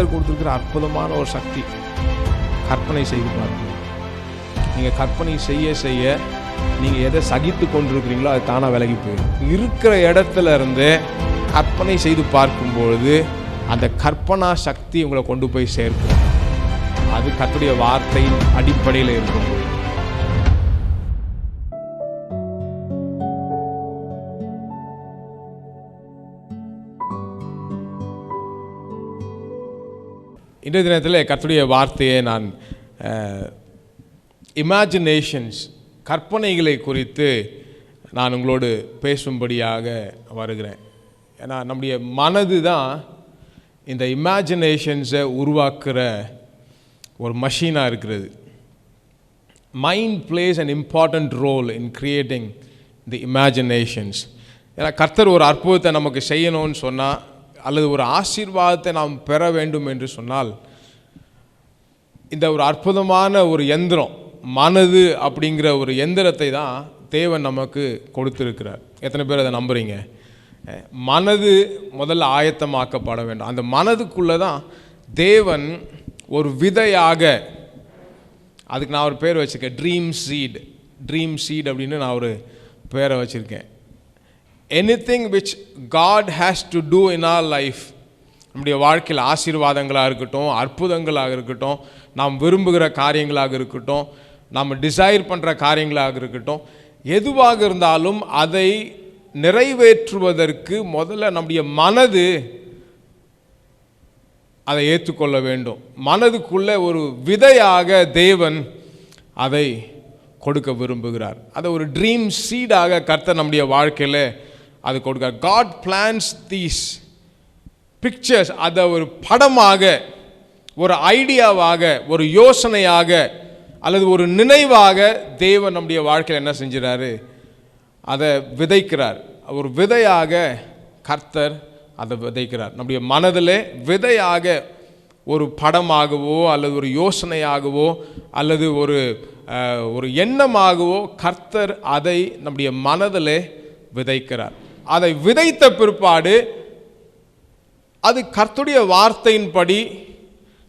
கர்த்தர் கொடுத்திருக்கிற அற்புதமான ஒரு சக்தி. கற்பனை செய்து பாருங்க. நீங்கள் கற்பனை செய்ய செய்ய நீங்கள் எதை சகித்து கொண்டிருக்கிறீங்களோ அது தானாக விலகி போயிடும். இருக்கிற இடத்துல இருந்து கற்பனை செய்து பார்க்கும்பொழுது அந்த கற்பனா சக்தி உங்களை கொண்டு போய் சேர்க்கும். அது கர்த்தருடைய வார்த்தையின் அடிப்படையில் இருக்கும். இன்றைய தினத்தில் கர்த்தருடைய வார்த்தையை நான் இமேஜினேஷன்ஸ், கற்பனைகளை குறித்து நான் உங்களோடு பேசும்படியாக வருகிறேன். ஏன்னா நம்முடைய மனது தான் இந்த இமேஜினேஷன்ஸை உருவாக்குற ஒரு மஷீனாக இருக்கிறது. Mind plays an important role in creating the imaginations. ஏன்னா கர்த்தர் ஒரு அற்புதத்தை நமக்கு செய்யணும்னு சொன்னால், அல்லது ஒரு ஆசீர்வாதத்தை நாம் பெற வேண்டும் என்று சொன்னால், இந்த ஒரு அற்புதமான ஒரு எந்திரம், மனது அப்படிங்கிற ஒரு எந்திரத்தை தான் தேவன் நமக்கு கொடுத்திருக்கிறார். எத்தனை பேர் அதை நம்புறீங்க? மனது முதல்ல ஆயத்தமாக்கப்பட வேண்டும். அந்த மனதுக்குள்ளே தான் தேவன் ஒரு விதையாக, அதுக்கு நான் ஒரு பேர் வச்சுருக்கேன், ட்ரீம் சீட் அப்படின்னு நான் ஒரு பேரை வச்சுருக்கேன். Anything which God has to do in our life, நம்முடைய வாழ்க்கையில் ஆசீர்வாதங்களாக இருக்கட்டும், அற்புதங்களாக இருக்கட்டும், நாம் விரும்புகிற காரியங்களாக இருக்கட்டும், நாம் டிசைர் பண்ணுற காரியங்களாக இருக்கட்டும், எதுவாக இருந்தாலும் அதை நிறைவேற்றுவதற்கு முதல்ல நம்முடைய மனது அதை ஏற்றுக்கொள்ள வேண்டும். மனதுக்குள்ளே ஒரு விதையாக தேவன் அதை கொடுக்க விரும்புகிறார். அதை ஒரு ட்ரீம் சீடாக கர்த்தர் நம்முடைய வாழ்க்கையில் அது கொடுக்கிறார். காட் பிளான்ஸ் தீஸ் பிக்சர்ஸ், அதை ஒரு படமாக, ஒரு ஐடியாவாக, ஒரு யோசனையாக அல்லது ஒரு நினைவாக தேவன் நம்முடைய வாழ்க்கையில் என்ன செஞ்சிறாரு? அதை விதைக்கிறார். ஒரு விதையாக கர்த்தர் அதை விதைக்கிறார். நம்முடைய மனதில் விதையாக ஒரு படமாகவோ அல்லது ஒரு யோசனையாகவோ அல்லது ஒரு எண்ணமாகவோ கர்த்தர் அதை நம்முடைய மனதில் விதைக்கிறார். அதை விதைத்த பிற்பாடு அது கர்த்தருடைய வார்த்தையின்படி,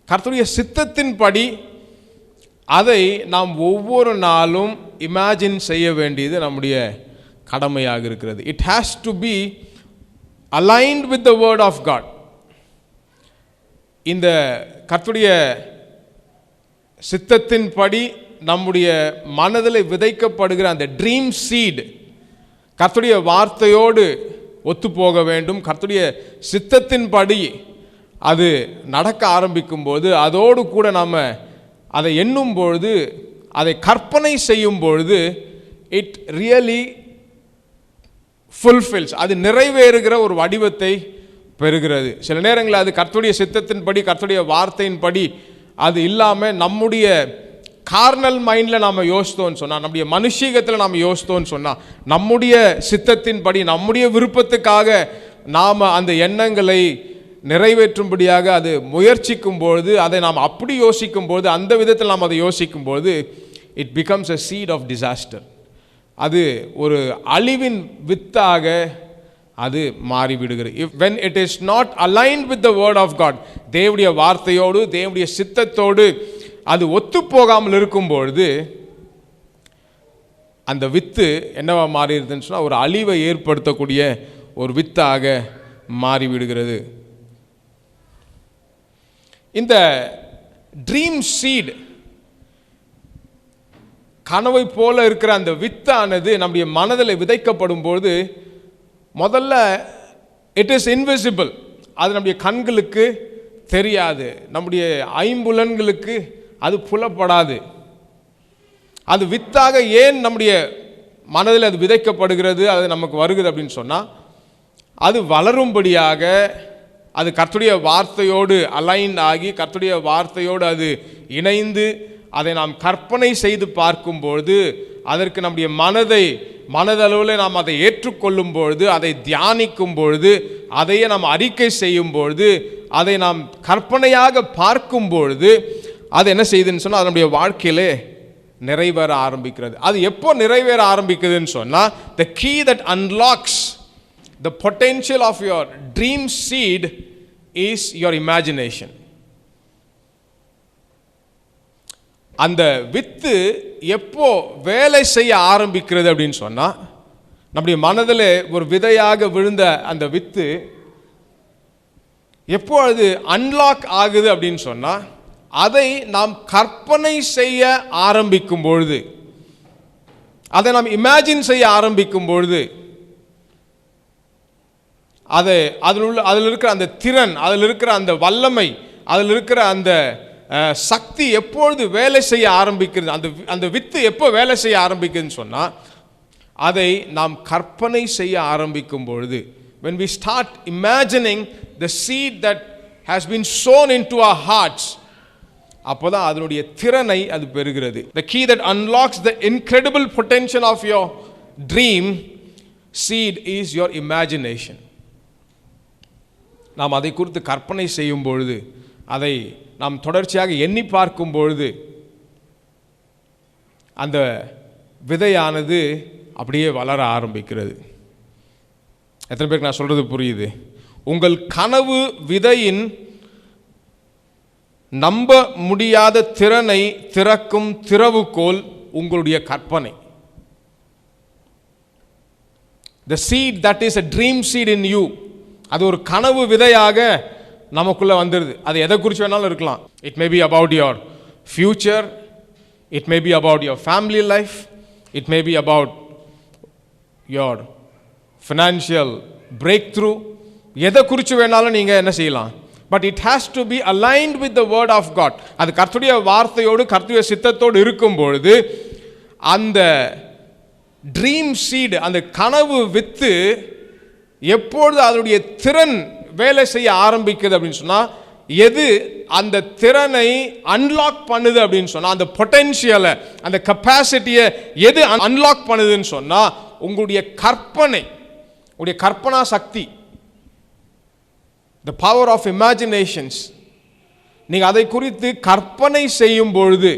கர்த்தருடைய சித்தத்தின்படி அதை நாம் ஒவ்வொரு நாளும் இமேஜின் செய்ய வேண்டியது நம்முடைய கடமையாக இருக்கிறது. It has to be aligned with the word of God. இந்த கர்த்தருடைய சித்தத்தின்படி நம்முடைய மனதில் விதைக்கப்படுகிற அந்த ட்ரீம் சீட் கர்த்தருடைய வார்த்தையோடு ஒத்து போக வேண்டும். கர்த்தருடைய சித்தத்தின்படி அது நடக்க ஆரம்பிக்கும் போது, அதோடு கூட நாம் அதை எண்ணும் பொழுது, அதை கற்பனை செய்யும் பொழுது, இட் ரியலி ஃபுல்ஃபில்ஸ், அது நிறைவேறுகிற ஒரு வடிவத்தை பெறுகிறது. சில நேரங்களில் அது கர்த்தருடைய சித்தத்தின்படி, கர்த்தருடைய வார்த்தையின்படி அது இல்லாமல் நம்முடைய கார்னல் மைண்டில் நாம் யோசித்தோன்னு சொன்னால், நம்முடைய மனுஷீகத்தில் நாம் யோசித்தோன்னு சொன்னால், நம்முடைய சித்தத்தின்படி, நம்முடைய விருப்பத்துக்காக நாம் அந்த எண்ணங்களை நிறைவேற்றும்படியாக அது முயற்சிக்கும்பொழுது, அதை நாம் அப்படி யோசிக்கும்போது, அந்த விதத்தில் நாம் அதை யோசிக்கும்போது, it becomes a seed of disaster. அது ஒரு அழிவின் வித்தாக அது மாறிவிடுகிறது. when it is not aligned with the word of God, தேவனுடைய வார்த்தையோடு, தேவனுடைய சித்தத்தோடு அது ஒத்து போகாமல் இருக்கும்பொழுது அந்த வித்து என்னவா மாறிடுதுன்னு சொன்னால், ஒரு அழிவை ஏற்படுத்தக்கூடிய ஒரு வித்தாக மாறிவிடுகிறது. இந்த ட்ரீம் சீட், கனவை போல இருக்கிற அந்த வித்தானது நம்முடைய மனதில் விதைக்கப்படும் போது, முதல்ல இட் இஸ் இன்விசிபிள், அது நம்முடைய கண்களுக்கு தெரியாது, நம்முடைய ஐம்புலன்களுக்கு அது புலப்படாது. அது வித்தாக ஏன் நம்முடைய மனதில் அது விதைக்கப்படுகிறது, அது நமக்கு வருகிறது அப்படின்னு சொன்னால், அது வளரும்படியாக, அது கர்த்தருடைய வார்த்தையோடு அலைன் ஆகி, கர்த்தருடைய வார்த்தையோடு அது இணைந்து, அதை நாம் கற்பனை செய்து பார்க்கும்பொழுது, அதற்கு நம்முடைய மனதளவில் நாம் அதை ஏற்றுக்கொள்ளும் பொழுது, அதை தியானிக்கும் பொழுது, அதையே நாம் அறிக்கை செய்யும் பொழுது, அதை நாம் கற்பனையாக பார்க்கும் பொழுது, அது என்ன செய்யுதுன்னு சொன்னால், அதனுடைய வாழ்க்கையிலே நிறைவேற ஆரம்பிக்கிறது. அது எப்போ நிறைவேற ஆரம்பிக்குதுன்னு சொன்னால், the key that unlocks the potential of your dream seed is your imagination. அந்த வித்து எப்போ வேலை செய்ய ஆரம்பிக்கிறது அப்படின்னு சொன்னால், நம்முடைய மனதில் ஒரு விதையாக விழுந்த அந்த வித்து எப்போ அது அன்லாக் ஆகுது அப்படின்னு சொன்னால், அதை நாம் கற்பனை செய்ய ஆரம்பிக்கும் பொழுது, அதை நாம் இமேஜின் செய்ய ஆரம்பிக்கும் பொழுது, அதில் இருக்கிற அந்த திறன், அதில் இருக்கிற அந்த வல்லமை, அதில் இருக்கிற அந்த சக்தி எப்பொழுது வேலை செய்ய ஆரம்பிக்கிறது, அந்த வித்து எப்போ வேலை செய்ய ஆரம்பிக்குதுன்னு சொன்னால், அதை நாம் கற்பனை செய்ய ஆரம்பிக்கும் பொழுது, when we start imagining the seed that has been sown into our hearts, அப்போதான் அதனுடைய திறனை அது பெறுகிறது. The key that unlocks the incredible potential of your dream seed is your imagination. நாம் அதை குறித்து கற்பனை செய்யும் பொழுது, அதை நாம் தொடர்ச்சியாக எண்ணி பார்க்கும் பொழுது, அந்த விதையானது அப்படியே வளர ஆரம்பிக்கிறது. எத்தனை பேருக்கு நான் சொல்றது புரியுது? உங்கள் கனவு விதையின் நம்ப முடியாத திறனை திறக்கும் திறவுகோல் உங்களுடைய கற்பனை. The seed that is a dream seed in you, அது ஒரு கனவு விதையாக நமக்குள்ள வந்துடுது. அது எதை குறித்து வேணாலும் இருக்கலாம். It may be about your future, it may be about your family life, it may be about your financial breakthrough. எதை குறித்து வேணாலும் நீங்கள் என்ன செய்யலாம். But it has to be aligned with the word of God. அது கர்த்தருடைய வார்த்தையோடு கர்த்தருடைய சித்தத்தோடு இருக்கும் பொழுது, அந்த ட்ரீம் சீடு, அந்த கனவு வித்து எப்பொழுது அதனுடைய திறன் வேலை செய்ய ஆரம்பிக்குது அப்படின்னு சொன்னால், எது அந்த திறனை அன்லாக் பண்ணுது அப்படின்னு சொன்னால், அந்த பொட்டென்ஷியலை, அந்த கெப்பாசிட்டியை எது அன்லாக் பண்ணுதுன்னு சொன்னால், உங்களுடைய கற்பனை, உங்களுடைய கற்பனா சக்தி, the power of imaginations. நீங்கள் அதை குறித்து கற்பனை செய்யும் பொழுது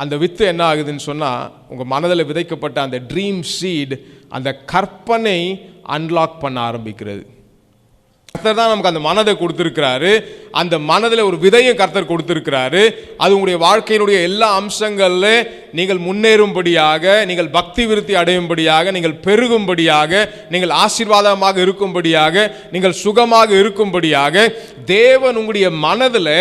அந்த வித்து என்ன ஆகுதுன்னு சொன்னால், உங்கள் மனதில் விதைக்கப்பட்ட அந்த ட்ரீம் சீட் அந்த கற்பனை அன்லாக் பண்ண ஆரம்பிக்கிறது. கர்த்தர் தான் நமக்கு அந்த மனதை கொடுத்துருக்கிறாரு. அந்த மனதில் ஒரு விதையும் கர்த்தர் கொடுத்துருக்கிறாரு. அது உங்களுடைய வாழ்க்கையினுடைய எல்லா அம்சங்களில் நீங்கள் முன்னேறும்படியாக, நீங்கள் பக்தி விருத்தி அடையும்படியாக, நீங்கள் பெருகும்படியாக, நீங்கள் ஆசீர்வாதமாக இருக்கும்படியாக, நீங்கள் சுகமாக இருக்கும்படியாக தேவன் உங்களுடைய மனதில்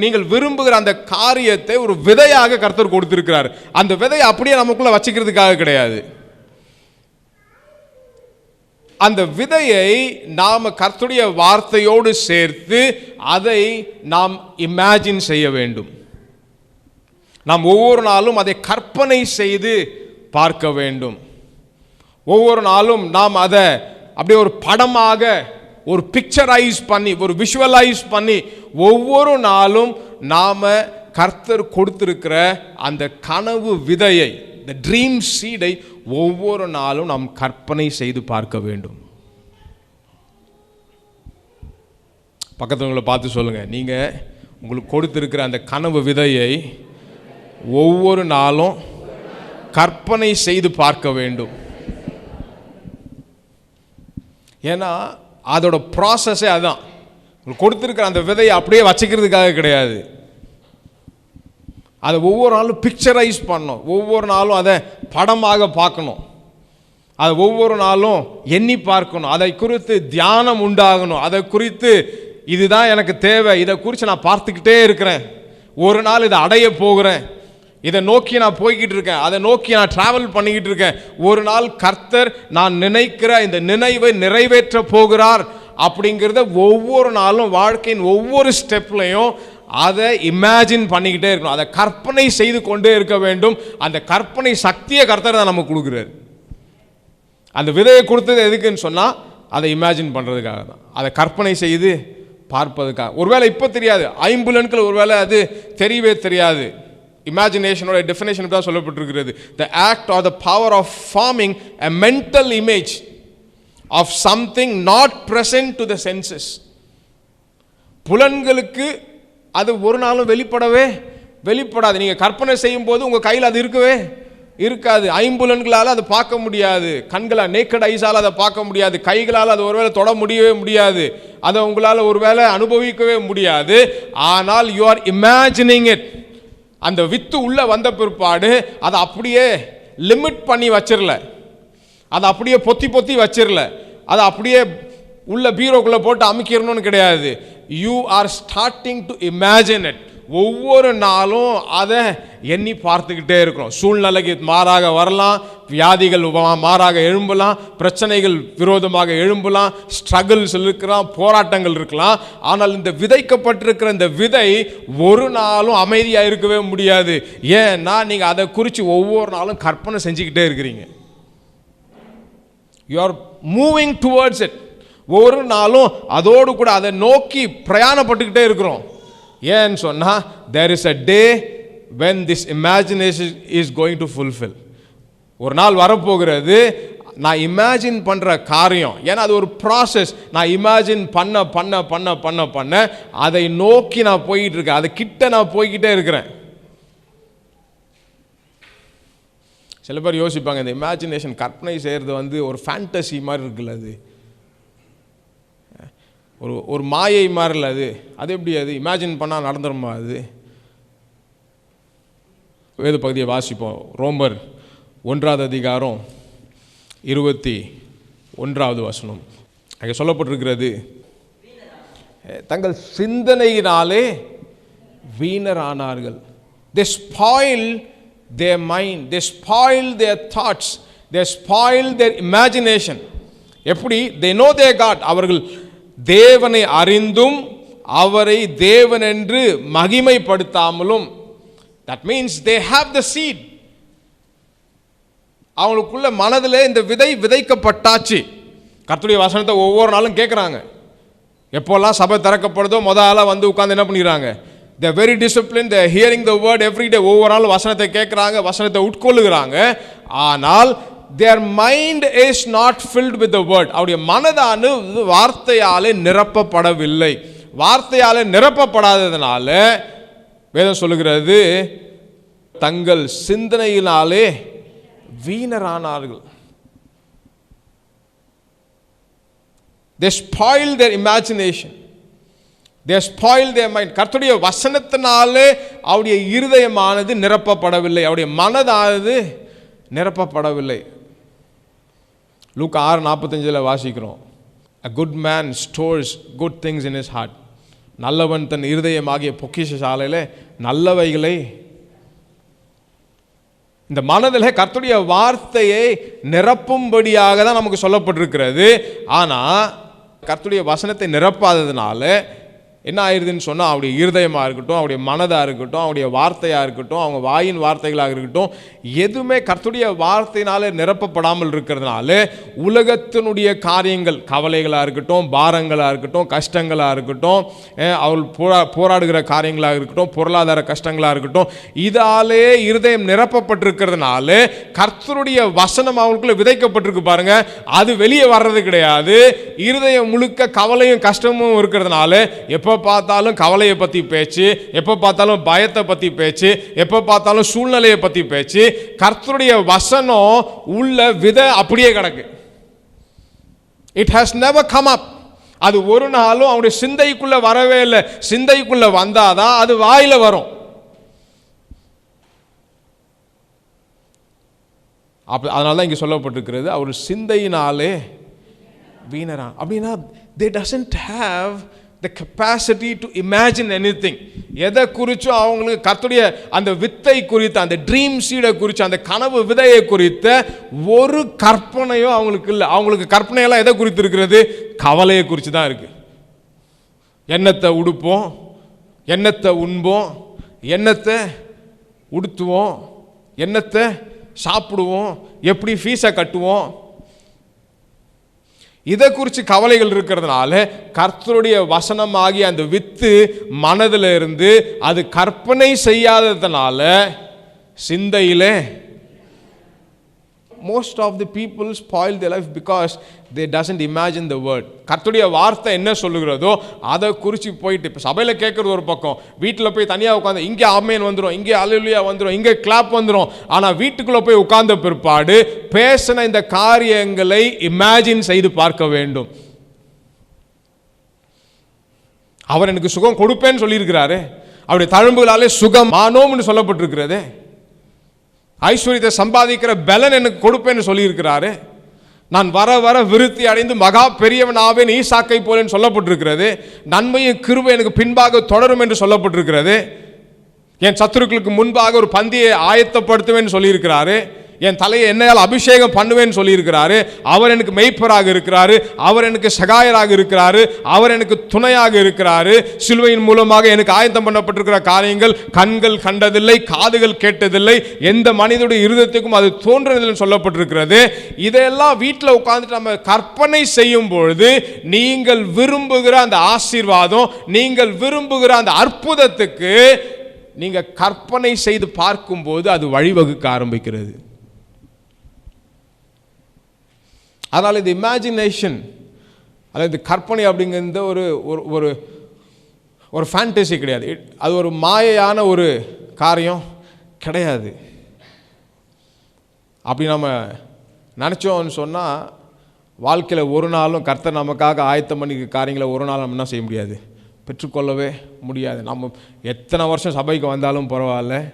நீங்கள் விரும்புகிற அந்த காரியத்தை ஒரு விதையாக கர்த்தர் கொடுத்துருக்கிறார். அந்த விதையை அப்படியே நமக்குள்ள வச்சுக்கிறதுக்காக கிடையாது. அந்த விதையை நாம் கர்த்தருடைய வார்த்தையோடு சேர்த்து அதை நாம் இமேஜின் செய்ய வேண்டும். நாம் ஒவ்வொரு நாளும் அதை கற்பனை செய்து பார்க்க வேண்டும். ஒவ்வொரு நாளும் நாம் அதை அப்படியே ஒரு படமாக, ஒரு பிக்சரைஸ் பண்ணி, ஒரு விஷுவலைஸ் பண்ணி, ஒவ்வொரு நாளும் நாம் கர்த்தர் கொடுத்திருக்கிற அந்த கனவு விதையை, இந்த ட்ரீம் சீடை ஒவ்வொரு நாளும் நாம் கற்பனை செய்து பார்க்க வேண்டும். பக்கத்துல பார்த்து சொல்லுங்க, நீங்க உங்களுக்கு கொடுத்திருக்கிற அந்த கனவு விதையை ஒவ்வொரு நாளும் கற்பனை செய்து பார்க்க வேண்டும். ஏன்னா அதோட ப்ராசஸே அதுதான். உங்களுக்கு கொடுத்திருக்கிற அந்த விதையை அப்படியே வச்சுக்கிறதுக்காக கிடையாது. அதை ஒவ்வொரு நாளும் பிக்சரைஸ் பண்ணணும். ஒவ்வொரு நாளும் அதை படமாக பார்க்கணும். அதை ஒவ்வொரு நாளும் எண்ணி பார்க்கணும். அதை குறித்து தியானம் உண்டாகணும். அதை குறித்து இதுதான் எனக்கு தேவை, இதை குறித்து நான் பார்த்துக்கிட்டே இருக்கிறேன், ஒரு நாள் இதை அடைய போகிறேன், இதை நோக்கி நான் போய்கிட்டு இருக்கேன், அதை நோக்கி நான் டிராவல் பண்ணிக்கிட்டு இருக்கேன், ஒரு நாள் கர்த்தர் நான் நினைக்கிற இந்த நினைவை நிறைவேற்ற போகிறார் அப்படிங்கிறத ஒவ்வொரு நாளும் வாழ்க்கையின் ஒவ்வொரு ஸ்டெப்லையும் அதை இமேஜின் பண்ணிக்கிட்டே இருக்கணும். அதை கற்பனை செய்து கொண்டே இருக்க வேண்டும். அந்த கற்பனை சக்தியை கர்த்தர் தான் நமக்கு கொடுக்குறாரு. அந்த விதையை கொடுத்தது எதுக்குன்னு சொன்னால், அதை இமேஜின் பண்ணுறதுக்காக தான், அதை கற்பனை செய்து பார்ப்பதுக்காக. ஒருவேளை இப்போ தெரியாது, ஐம்புலன்கள் ஒருவேளை அது தெரியவே தெரியாது. இமேஜினேஷனோட டெஃபினேஷன் தான் சொல்லப்பட்டிருக்கிறது. The act or the power of forming a mental image of something not present to the senses. புலன்களுக்கு அது ஒரு நாளும் வெளிப்படாது. நீங்கள் கற்பனை செய்யும் போது உங்கள் கையில் அது இருக்கவே இருக்காது. ஐம்புலன்களால் அதை பார்க்க முடியாது, கண்களால் நேக்கட் ஐஸால் அதை பார்க்க முடியாது, கைகளால் அதை ஒருவேளை தொட முடியவே முடியாது, அதை உங்களால் ஒருவேளை அனுபவிக்கவே முடியாது. ஆனால் யூ ஆர் இமேஜினிங் இட். அந்த வித்து உள்ள வந்த பிற்பாடு அதை அப்படியே லிமிட் பண்ணி வச்சிடல, அதை அப்படியே பொத்தி பொத்தி வச்சிடல, அதை அப்படியே உள்ள பீரோக்குள்ளே போட்டு அமைக்கிறணும்னு கிடையாது. You are starting to imagine it. ஒவ்வொரு நாளும் அதை எண்ணி பார்த்துக்கிட்டே இருக்கிறோம். சூழ்நிலைக்கு மாறாக வரலாம், வியாதிகள் மாறாக எழும்பலாம், பிரச்சனைகள் விரோதமாக எழும்பலாம், ஸ்ட்ரகிள்ஸ் இருக்கலாம், போராட்டங்கள் இருக்கலாம். ஆனால் இந்த விதைக்கப்பட்டிருக்கிற இந்த விதை ஒரு நாளும் அமைதியாக இருக்கவே முடியாது. ஏன்னா நீங்கள் அதை குறித்து ஒவ்வொரு நாளும் கற்பனை செஞ்சுக்கிட்டே இருக்கிறீங்க. You are moving towards it. ஒரு நாளும் அதோடு கூட அதை நோக்கி பிரயாணப்பட்டுக்கிட்டே இருக்கிறோம். ஏன்னு சொன்னால் there is a day when this imagination is going to fulfill. ஒரு நாள் வரப்போகிறது, நான் இமேஜின் பண்ணுற காரியம், ஏன்னா அது ஒரு ப்ராசஸ். நான் இமேஜின் பண்ண பண்ண பண்ண பண்ண பண்ண அதை நோக்கி நான் போயிட்டு இருக்கேன், அதை கிட்ட நான் போய்கிட்டே இருக்கிறேன். சில பேர் யோசிப்பாங்க, இந்த இமேஜினேஷன் கற்பனை செய்கிறது ஒரு ஃபேண்டசி மாதிரி இருக்குல்ல, அது ஒரு மாயை மாதிரி இல்லை, அது எப்படி அது இமேஜின் பண்ணால் நடந்துருமா? அது வேத பகுதியை வாசிப்போம். ரோமர் 1 அதிகாரம் 21 வசனம். அங்கே சொல்லப்பட்டிருக்கிறது, தங்கள் சிந்தனையினாலே வீணரானார்கள். They spoil their mind, they spoil their thoughts, they spoil their imagination. எப்படி? they know their God. அவர்கள் தேவனை அறிந்தும் அவரை தேவன் என்று மகிமைப்படுத்தாமலும், that means they have the seed. அவங்களுக்குள்ள மனதில் இந்த விதை விதைக்கப்பட்டாச்சு. கர்த்தருடைய வசனத்தை ஒவ்வொரு நாளும் கேட்குறாங்க. எப்போல்லாம் சபை திறக்கப்படுதோ முதல்ல வந்து உட்கார்ந்து என்ன பண்ணிடுறாங்க? they are very disciplined, they are hearing the word every day. ஒவ்வொரு நாளும் வசனத்தை கேட்குறாங்க, வசனத்தை உட்கொள்ளுகிறாங்க. ஆனால் their mind is not filled with the word. அவருடைய மனதானு வார்த்தையாலே நிரப்பப்படவில்லை. வார்த்தையாலே நிரப்பப்படாததுனால வேதம் சொல்லுகிறது, தங்கள் சிந்தனையினாலே வீணரானார்கள். they spoil their imagination, they spoil their mind. கர்த்தருடைய வசனத்தினாலே அவருடைய இருதயமானது நிரப்பப்படவில்லை, அவருடைய மனதானது நிரப்பப்படவில்லை. லூக்கா 6:45 வாசிக்கிறோம், a good man stores good things in his heart. நல்லவன் தன் இருதயமாகிய பொக்கிஷ சாலையில் நல்லவைகளை. இந்த மனதில் கர்த்தருடைய வார்த்தையை நிரப்பும்படியாக தான் நமக்கு சொல்லப்பட்டிருக்கிறது. ஆனால் கர்த்தருடைய வசனத்தை நிரப்பாததுனால என்ன ஆயிடுதுன்னு சொன்னால், அவருடைய இருதயமாக இருக்கட்டும், அவருடைய மனதாக இருக்கட்டும், அவருடைய வார்த்தையாக இருக்கட்டும், அவங்க வாயின் வார்த்தைகளாக இருக்கட்டும், எதுவுமே கர்த்தருடைய வார்த்தையினாலே நிரப்பப்படாமல் இருக்கிறதுனால உலகத்தினுடைய காரியங்கள், கவலைகளாக இருக்கட்டும், பாரங்களாக இருக்கட்டும், கஷ்டங்களாக இருக்கட்டும், அவள் போராடுகிற காரியங்களாக இருக்கட்டும், பொருளாதார கஷ்டங்களாக இருக்கட்டும், இதாலே இருதயம் நிரப்பப்பட்டிருக்கிறதுனால கர்த்தருடைய வசனம் அவங்களுக்குள்ள விதைக்கப்பட்டிருக்கு பாருங்க, அது வெளியே வர்றது கிடையாது. இருதயம் முழுக்க கவலையும் கஷ்டமும் இருக்கிறதுனால எப்போ பார்த்தாலும் கவலையை பற்றி பேச்சு, எப்போ பார்த்தாலும் பயத்தை பற்றி பேச்சு, எப்போ பார்த்தாலும் சூழ்நிலையை பற்றி பேச்சு. கர்த்தருடைய வசனம் உள்ள விதை அப்படியே கிடக்கு. It has never come up. அது ஒரு நாளும் அவருடைய சிந்தைக்குள்ள வரவே இல்லை. சிந்தைக்குள்ள வந்தாதான் அது வாயில வரும். அதனால தான் இங்கே சொல்லப்பட்டிருக்கிறது, அவர் சிந்தையினாலே வீணரா. அப்படின்னா they doesn't have the capacity to imagine anything. எதை குறித்தும் அவங்களுக்கு கர்த்தருடைய அந்த வித்தை குறித்த, அந்த ட்ரீம் சீடை குறித்து, அந்த கனவு விதையை குறித்த ஒரு கற்பனையும் அவங்களுக்கு இல்லை. அவங்களுக்கு கற்பனையெல்லாம் எதை குறித்து இருக்கிறது? கவலையை குறித்து தான் இருக்கு. எண்ணத்தை உடுப்போம், எண்ணத்தை உண்போம், எண்ணத்தை உடுத்துவோம், எண்ணத்தை சாப்பிடுவோம், எப்படி ஃபீஸை கட்டுவோம், இதை குறித்து கவலைகள் இருக்கிறதுனால கர்த்தருடைய வசனமாகி அந்த வித்து மனதில் இருந்து அது கற்பனை செய்யாததுனால சிந்தையிலே most of the people spoil their life because they doesn't imagine the word. கர்த்தருடைய வார்த்தை என்ன சொல்லுகிறதோ அதை குறித்து போயிட்டு இப்போ சபையில் கேட்குறது ஒரு பக்கம், வீட்டில் போய் தனியாக உட்காந்து இங்கே ஆமேன் வந்துடும், இங்கே அல்லேலூயா வந்துடும், இங்கே கிளாப் வந்துடும். ஆனால் வீட்டுக்குள்ளே போய் உட்கார்ந்த பிற்பாடு பேசின இந்த காரியங்களை இமேஜின் செய்து பார்க்க வேண்டும். அவர் எனக்கு சுகம் கொடுப்பேன்னு சொல்லியிருக்கிறாரு, அவருடைய தழும்புகளாலே சுகமானோம்னு சொல்லப்பட்டிருக்கிறது. ஐஸ்வர்யத்தை சம்பாதிக்கிற பலன் எனக்கு கொடுப்பேன்னு சொல்லியிருக்கிறாரு. நான் வர வர விருத்தி அடைந்து மகா பெரியவன் ஆவேன் ஈசாக்கை போலன்னு சொல்லப்பட்டிருக்கிறது. நன்மையும் கிருபை எனக்கு பின்பாக தொடரும் என்று சொல்லப்பட்டிருக்கிறது. என் சத்துருக்களுக்கு முன்பாக ஒரு பந்தியை ஆயத்தப்படுத்துவேன்னு சொல்லியிருக்கிறாரு. என் தலையை எண்ணெயால் அபிஷேகம் பண்ணுவேன்னு சொல்லியிருக்கிறாரு. அவர் எனக்கு மெய்ப்பராக இருக்கிறாரு, அவர் எனக்கு சகாயராக இருக்கிறாரு, அவர் எனக்கு துணையாக இருக்கிறாரு. சிலுவையின் மூலமாக எனக்கு ஆயத்தம் பண்ணப்பட்டிருக்கிற காரியங்கள் கண்கள் கண்டதில்லை, காதுகள் கேட்டதில்லை, எந்த மனிதனுடைய இருதயத்துக்கும் அது தோன்றுவதில்லைன்னு சொல்லப்பட்டிருக்கிறது. இதெல்லாம் வீட்டில் உட்கார்ந்துட்டு நம்ம கற்பனை செய்யும் பொழுது நீங்கள் விரும்புகிற அந்த ஆசீர்வாதம், நீங்கள் விரும்புகிற அந்த அற்புதத்துக்கு நீங்க கற்பனை செய்து பார்க்கும்போது அது வழிவகுக்க ஆரம்பிக்கிறது. அதனால் இது இமேஜினேஷன் அல்லது கற்பனை அப்படிங்கிறது ஒரு ஒரு ஒரு ஃபேண்டசி கிடையாது. அது ஒரு மாயையான ஒரு காரியம் கிடையாது. அப்படி நம்ம நினச்சோம்னு சொன்னால் வாழ்க்கையில் ஒரு நாளும் கர்த்தர் நமக்காக ஆயத்தம் பண்ணிக்கிற காரியங்களை ஒரு நாள் நம்ம என்ன செய்ய முடியாது, பெற்றுக்கொள்ளவே முடியாது. நம்ம எத்தனை வருஷம் சபைக்கு வந்தாலும் பரவாயில்ல,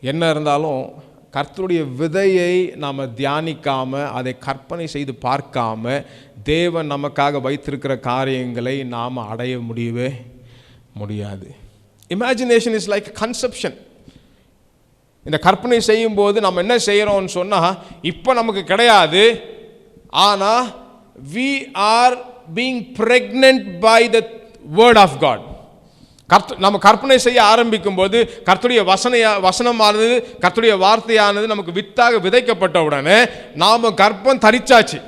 என்ன இருந்தாலும் கர்த்தருடைய விதையை நாம் தியானிக்காமல் அதை கற்பனை செய்து பார்க்காம தேவன் நமக்காக வைத்திருக்கிற காரியங்களை நாம் அடைய முடியவே முடியாது. Imagination is like conception. இந்த கற்பனை செய்யும் போது நம்ம என்ன செய்கிறோம்னு சொன்னால் இப்போ நமக்கு கிடையாது, ஆனால் we are being pregnant by the word of God. நம்ம கற்பனை செய்ய ஆரம்பிக்கும் போது கர்த்தருடைய வசனமானது, கர்த்தருடைய வார்த்தையானது நமக்கு வித்தாக விதைக்கப்பட்ட உடனே நாம கற்பம் தரிச்சாச்சு.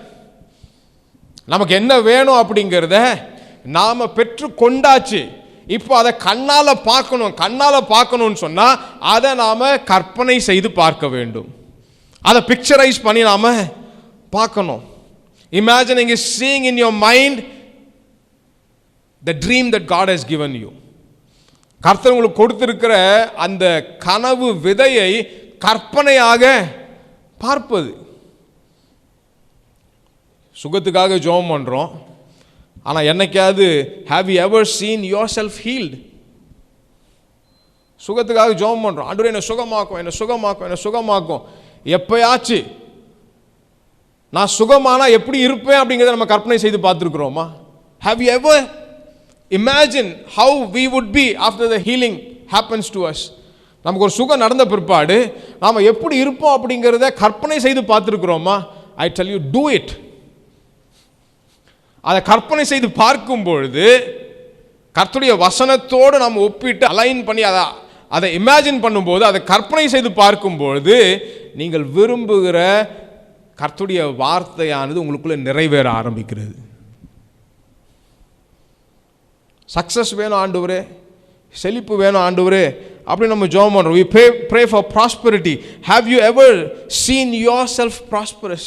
நமக்கு என்ன வேணும் அப்படிங்கிறத நாம பெற்று கொண்டாச்சு. இப்போ அதை கண்ணால பார்க்கணும்னு சொன்னா அதை நாம கற்பனை செய்து பார்க்க வேண்டும். அதை பிக்சரைஸ் பண்ணி நாம பார்க்கணும். Imagining is seeing in your mind the dream that God has given you. கர்த்தர் உங்களுக்கு கொடுத்திருக்கிற அந்த கனவு விதையை கற்பனையாக பார்ப்பது. சுகத்துக்காக ஜெபம் பண்றோம், ஆனால் என்னைக்காவது have you ever seen yourself healed? சுகத்துக்காக ஜெபம் பண்றோம், ஆண்டவரே என்னை சுகமாக்கும், என்னை சுகமாக்கும், என்னை சுகமாக்கும். எப்பயாச்சு நான் சுகமானா எப்படி இருப்பேன் அப்படிங்கிறத நம்ம கற்பனை செய்து பார்த்துருக்குறோமா? Have you ever imagined how we would be after the healing happens to us? நமக்கு ஒரு சுகம் நடந்த பிற்பாடு நாம எப்படி இருப்போம் அப்படிங்கிறத கற்பனை செய்து பார்த்துருக்குறோமா? I tell you, do it. அதை கற்பனை செய்து பார்க்கும் பொழுது கர்த்தருடைய வசனத்தோடு நாம் ஒப்பிட்டு அலைன் பண்ணி அதை இமேஜின் பண்ணும்போது, அதை கற்பனை செய்து பார்க்கும் பொழுது நீங்கள் விரும்புகிற கர்த்தருடைய வார்த்தையானது உங்களுக்குள்ள நிறைவேற ஆரம்பிக்கிறது. சக்சஸ் வேணும் ஆண்டவரே, செழிப்பு வேணும் ஆண்டவரே அப்படி நம்ம ஜெபம் பண்றோம். We pray for prosperity. Have you ever seen yourself prosperous?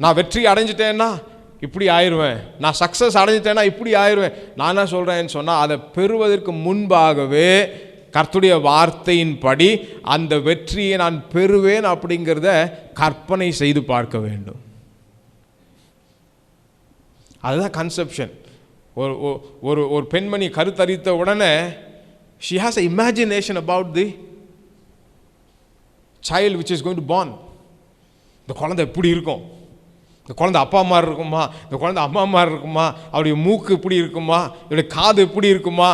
நான் வெற்றி அடைஞ்சிட்டேன்னா இப்படி ஆயிடுவேன், நான் சக்சஸ் அடைஞ்சிட்டேன்னா இப்படி ஆயிடுவேன். நான் என்ன சொல்றேன்னு சொன்னா, அதை பெறுவதற்கு முன்பாகவே கர்த்தருடைய வார்த்தையின்படி அந்த வெற்றியை நான் பெறுவேன் அப்படிங்கிறத கற்பனை செய்து பார்க்க வேண்டும். அதுதான் கன்செப்ஷன். ஒரு பெண்மணி கருத்தரித்த உடனே she has an imagination about the child which is going to born. இந்த குழந்தை எப்படி இருக்கும், இந்த குழந்தை அப்பா மாதிரி இருக்குமா, இந்த குழந்தை அம்மா மாதிரி இருக்குமா, அவருடைய மூக்கு எப்படி இருக்குமா, இவருடைய காது எப்படி இருக்குமா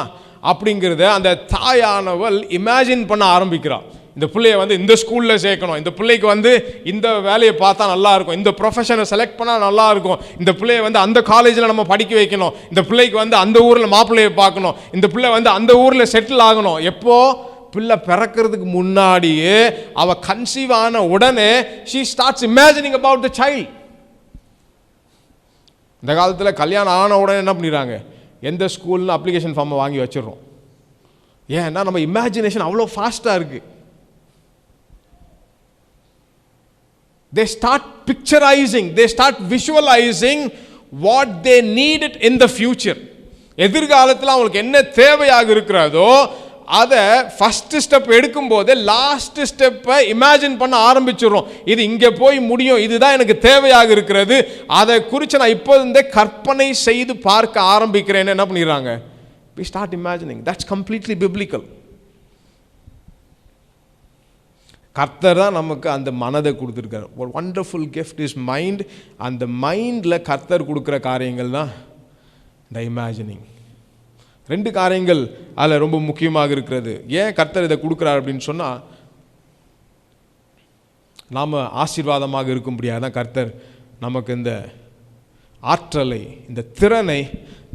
அப்படிங்கிறத அந்த தாயானவள் இமேஜின் பண்ண ஆரம்பிக்கிறாள். இந்த பிள்ளையை வந்து இந்த ஸ்கூலில் சேர்க்கணும், இந்த பிள்ளைக்கு வந்து இந்த வேலையை பார்த்தா நல்லா இருக்கும், இந்த ப்ரொஃபஷனை செலக்ட் பண்ணால் நல்லா இருக்கும், இந்த பிள்ளையை வந்து அந்த காலேஜில் நம்ம படிக்க வைக்கணும், இந்த பிள்ளைக்கு வந்து அந்த ஊரில் மாப்பிள்ளையை பார்க்கணும், இந்த பிள்ளை வந்து அந்த ஊரில் செட்டில் ஆகணும். எப்போ பிள்ளை பிறக்கிறதுக்கு முன்னாடியே அவ கன்சீவ் ஆன உடனே she starts imagining about the child. இந்த காலத்தில் கல்யாணம் ஆன உடனே என்ன பண்ணிடுறாங்க, எந்த ஸ்கூல்னு அப்ளிகேஷன் ஃபார்மை வாங்கி வச்சிடறோம். ஏன்னா நம்ம இமேஜினேஷன் அவ்வளோ ஃபாஸ்ட்டாக இருக்கு. They start picturizing, they start visualizing what they needed in the future. எதிர்காலத்தில் அவங்களுக்கு என்ன தேவையாக இருக்கிறதோ அதை ஃபர்ஸ்ட் ஸ்டெப் எடுக்கும்போது லாஸ்ட் ஸ்டெப்பை இமேஜின் பண்ண ஆரம்பிச்சிடும். இது இங்கே போய் முடியும், இதுதான் எனக்கு தேவையாக இருக்கிறது, அதை குறித்து நான் இப்போதே கற்பனை செய்து பார்க்க ஆரம்பிக்கிறேன்னு என்ன பண்ணிடுறாங்க? We start imagining. That's completely biblical. கர்த்தர் தான் நமக்கு அந்த மனதை கொடுத்துருக்காரு. ஒரு வண்டர்ஃபுல் கிஃப்ட் இஸ் மைண்ட். அந்த மைண்டில் கர்த்தர் கொடுக்குற காரியங்கள் தான் இந்த இமேஜினிங். 2 காரியங்கள் அதில் ரொம்ப முக்கியமாக இருக்கிறது. ஏன் கர்த்தர் இதை கொடுக்குறார் அப்படின்னு சொன்னால், நாம் ஆசீர்வாதமாக இருக்கும்படியாக தான் கர்த்தர் நமக்கு இந்த ஆற்றலை, இந்த திறனை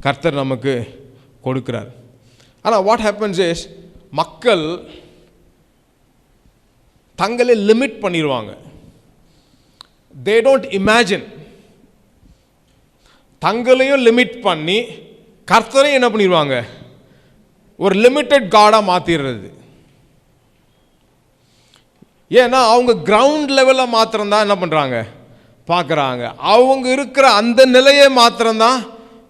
கர்த்தர் நமக்கு கொடுக்கிறார். ஆனால் வாட் ஹேப்பன்ஸ் இஸ், மக்கள் தங்களே லிமிட் பண்ணிடுவாங்க. They don't imagine. தங்களையும் லிமிட் பண்ணி கர்த்தரையும் என்ன பண்ணிடுவாங்க? ஒரு லிமிட்டட் காடாக மாற்றிடுறது. ஏன்னா அவங்க கிரவுண்ட் லெவலில் மாத்திரம்தான் என்ன பண்ணுறாங்க? பார்க்குறாங்க. அவங்க இருக்கிற அந்த நிலையை மாத்திரம்தான்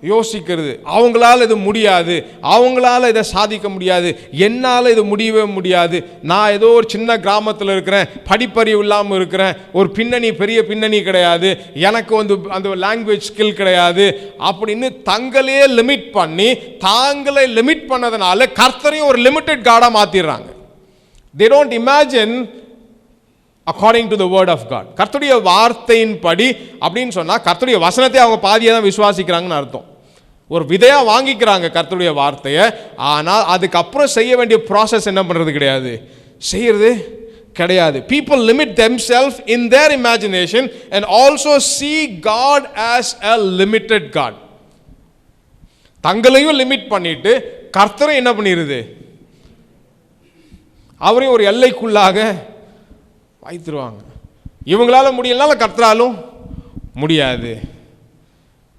யோசிக்கிறது. அவங்களால இது முடியாது, அவங்களால இதை சாதிக்க முடியாது, என்னால் இது முடியவே முடியாது, நான் ஏதோ ஒரு சின்ன கிராமத்தில் இருக்கிறேன், படிப்பறிவு இல்லாமல் இருக்கிறேன், ஒரு பின்னணி பெரிய பின்னணி கிடையாது, எனக்கு அந்த லாங்குவேஜ் ஸ்கில் கிடையாது அப்படின்னு தங்களையே லிமிட் பண்ணி, தாங்களே லிமிட் பண்ணதுனால கர்த்தரையும் ஒரு லிமிட்டட் காடாக மாற்றிடுறாங்க. they don't imagine according to the word of God. கர்த்தருடைய வார்த்தையின் படி அப்படின்னு சொன்னால் கர்த்தருடைய வசனத்தை அவங்க பாதியை தான் விசுவாசிக்கிறாங்கன்னு அர்த்தம். ஒரு விதையாக வாங்கிக்கிறாங்க கர்த்தருடைய வார்த்தையை, ஆனால் அதுக்கப்புறம் செய்ய வேண்டிய ப்ராசஸ் என்ன பண்ணுறது கிடையாது, செய்கிறது கிடையாது. People limit themselves in their imagination and also see God as a limited God. தங்களையும் லிமிட் பண்ணிட்டு கர்த்தரை என்ன பண்ணிடுது, அவரையும் ஒரு எல்லைக்குள்ளாக வைத்துருவாங்க. இவங்களால முடியலனால கர்த்தராலும் முடியாது,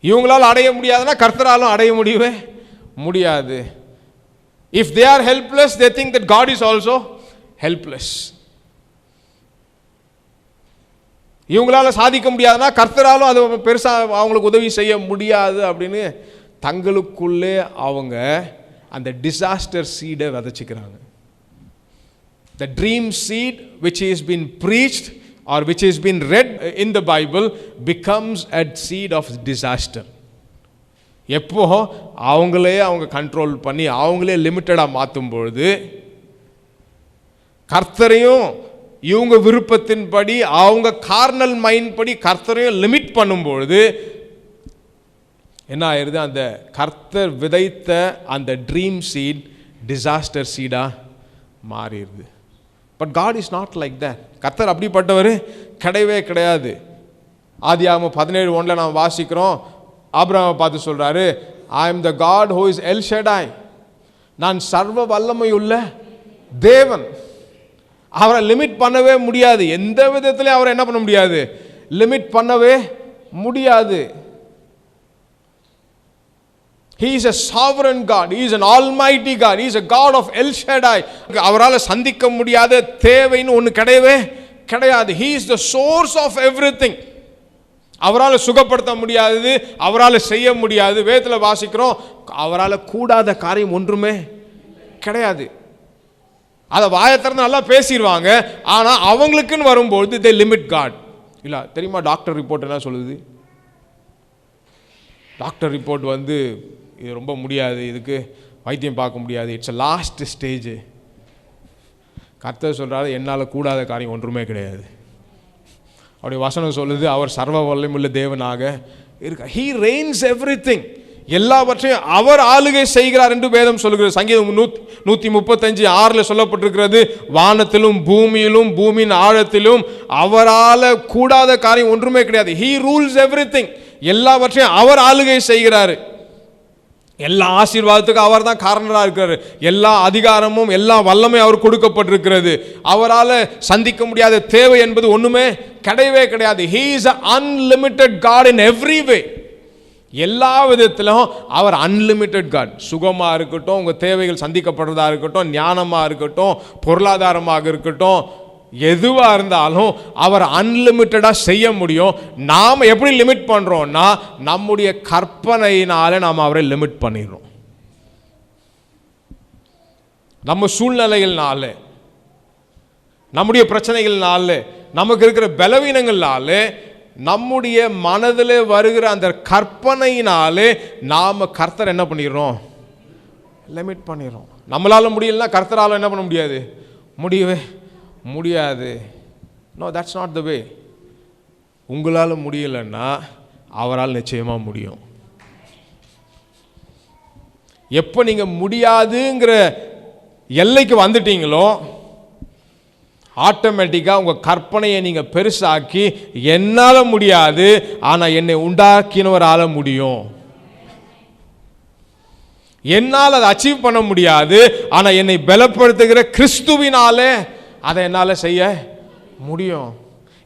இவங்களால் அடைய முடியாதுன்னா கர்த்தராலும் அடைய முடியவே முடியாது. If they are helpless they think that God is also helpless. இவங்களால சாதிக்க முடியாதுன்னா கர்த்தராலும் அது பெருசாக அவங்களுக்கு உதவி செய்ய முடியாது அப்படின்னு தங்களுக்குள்ளே அவங்க அந்த டிசாஸ்டர் சீடை விதைச்சிக்கிறாங்க. The dream seed which has been preached or which has been read in the Bible becomes a seed of disaster. எப்போ அவங்க கண்ட்ரோல் பண்ணி அவங்களே லிமிட்டடாக மாற்றும் பொழுது, கர்த்தரையும் இவங்க விருப்பத்தின்படி அவங்க கார்னல் மைண்ட் படி கர்த்தரையும் லிமிட் பண்ணும்பொழுது என்ன ஆயிடுது, அந்த கர்த்தர் விதைத்த அந்த ட்ரீம் சீட் டிசாஸ்டர் சீடாக மாறிடுது. But God is not like that. கர்த்தர் அப்படிப்பட்டவர் கிடையவே கிடையாது. ஆதியாகமம் 17:1 நாம் வாசிக்கிறோம், ஆபிரகாமை பார்த்து சொல்கிறாரு, I am the God who is El Shaddai. நான் சர்வ வல்லமையுள்ள தேவன். அவரை லிமிட் பண்ணவே முடியாது, எந்த விதத்திலையும் அவரை என்ன பண்ண முடியாது, லிமிட் பண்ணவே முடியாது. He is a sovereign God. He is an almighty God. He is a God of El Shaddai. அவரால் சந்திக்க முடியாத தேவைன்னு ஒன்று கிடையவே கிடையாது. He is the source of everything. அவரால் சுகப்படுத்த முடியாதது அவரால் செய்ய முடியாது. வேதத்தில் வாசிக்கிறோம், அவரால் கூடாத காரியம் ஒன்றுமே கிடையாது. அதை வாயத்திறந்து நல்லா பேசிடுவாங்க, ஆனால் அவங்களுக்குன்னு வரும்போது they limit God. இல்லை தெரியுமா, டாக்டர் ரிப்போர்ட் என்ன சொல்லுது? டாக்டர் ரிப்போர்ட் இது ரொம்ப முடியாது, இதுக்கு வைத்தியம் பார்க்க முடியாது, இட்ஸ் அ லாஸ்ட் ஸ்டேஜ். கர்த்தர் சொல்கிறாரு, என்னால் கூடாத காரியம் ஒன்றுமே கிடையாது. அவருடைய வசனம் சொல்லுது, அவர் சர்வ வல்லமையுள்ள தேவனாக இருக்க. He reigns everything. எல்லாவற்றையும் அவர் ஆளுகை செய்கிறார் என்று வேதம் சொல்லுகிறது. சங்கீதம் 135:6 சொல்லப்பட்டிருக்கிறது, வானத்திலும் பூமியிலும் பூமியின் ஆழத்திலும் அவரால் கூடாத காரியம் ஒன்றுமே கிடையாது. He rules everything. எல்லாவற்றையும் அவர் ஆளுகை செய்கிறாரு. எல்லா ஆசீர்வாதத்துக்கும் அவர் தான் காரணராக இருக்கிறார். எல்லா அதிகாரமும் எல்லா வல்லமையும் அவர் கொடுக்கப்பட்டிருக்கிறது. அவரால் சந்திக்க முடியாத தேவை என்பது ஒன்றுமே கிடையவே கிடையாது. He is an unlimited God in every way. எல்லா விதத்திலும் அவர் அன்லிமிட்டெட் காட். சுகமாக இருக்கட்டும், உங்கள் தேவைகள் சந்திக்கப்படுறதா இருக்கட்டும், ஞானமாக இருக்கட்டும், பொருளாதாரமாக இருக்கட்டும், எதுவாக இருந்தாலும் அவர் அன்லிமிட்டடாக செய்ய முடியும். நாம் எப்படி லிமிட் பண்ணுறோம்னா, நம்முடைய கற்பனையினால நாம் அவரை லிமிட் பண்ணிடுறோம். நம்ம சூழ்நிலைகள்னால, நம்முடைய பிரச்சனைகள்னால, நமக்கு இருக்கிற பலவீனங்கள்னால, நம்முடைய மனதில் வருகிற அந்த கற்பனையினாலே நாம் கர்த்தர் என்ன பண்ணிடுறோம்? லிமிட் பண்ணிடுறோம். நம்மளால முடியலன்னா கர்த்தரால் என்ன பண்ண முடியாது? முடியவே முடியாது. நோ, தட்ஸ் நாட் த வே. உங்களால் முடியலைன்னா அவரால் நிச்சயமாக முடியும். எப்போ நீங்கள் முடியாதுங்கிற எல்லைக்கு வந்துட்டீங்களோ, ஆட்டோமேட்டிக்காக உங்கள் கற்பனையை நீங்கள் பெருசாக்கி, என்னால் முடியாது ஆனால் என்னை உண்டாக்கினவரால் முடியும், என்னால் அதை அச்சீவ் பண்ண முடியாது ஆனால் என்னை பலப்படுத்துகிற கிறிஸ்துவினாலே அதை என்னால் செய்ய முடியும்.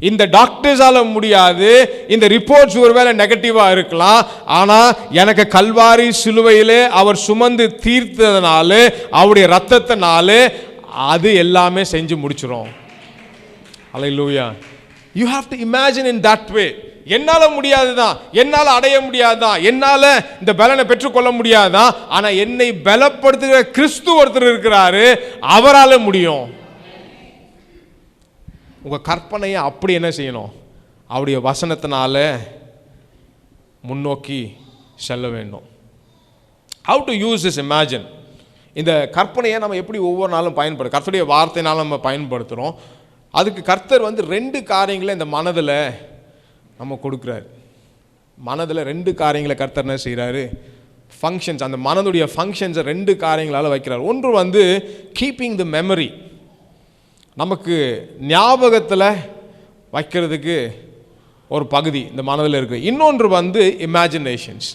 இந்த டாக்டர்ஸால முடியாது, இந்த ரிப்போர்ட்ஸ் ஒருவேளை நெகட்டிவாக இருக்கலாம், ஆனால் எனக்கு கல்வாரி சிலுவையிலே அவர் சுமந்து தீர்த்ததுனால, அவருடைய ரத்தத்தினால அது எல்லாமே செஞ்சு முடிச்சிரும். Hallelujah. You have to imagine in that way. என்னால் முடியாதுதான், என்னால் அடைய முடியாதுதான், என்னால் இந்த பலனை பெற்றுக்கொள்ள முடியாதுதான், ஆனால் என்னை பலப்படுத்துகிற கிறிஸ்து ஒருத்தர் இருக்கிறாரு, அவரால் முடியும். உங்கள் கற்பனையை அப்படி என்ன செய்யணும்? அவருடைய வசனத்தினால முன்னோக்கி செல்ல வேண்டும். How to use this imagine? இந்த கற்பனையை நம்ம எப்படி ஒவ்வொரு நாளும் பயன்படுத்த, கர்த்தருடைய வார்த்தையினால நம்ம பயன்படுத்துகிறோம். அதுக்கு கர்த்தர் 2 காரியங்களை இந்த மனதில் நம்ம கொடுக்குறாரு. மனதில் 2 காரியங்களை கர்த்தர் என்ன செய்கிறாரு? ஃபங்க்ஷன்ஸ், அந்த மனதுடைய ஃபங்க்ஷன்ஸை 2 காரியங்களால் வைக்கிறார். ஒன்று கீப்பிங் தி மெமரி, நமக்கு ஞாபகத்தில் வைக்கிறதுக்கு ஒரு பகுதி இந்த மனதில் இருக்குது. இன்னொன்று இமேஜினேஷன்ஸ்.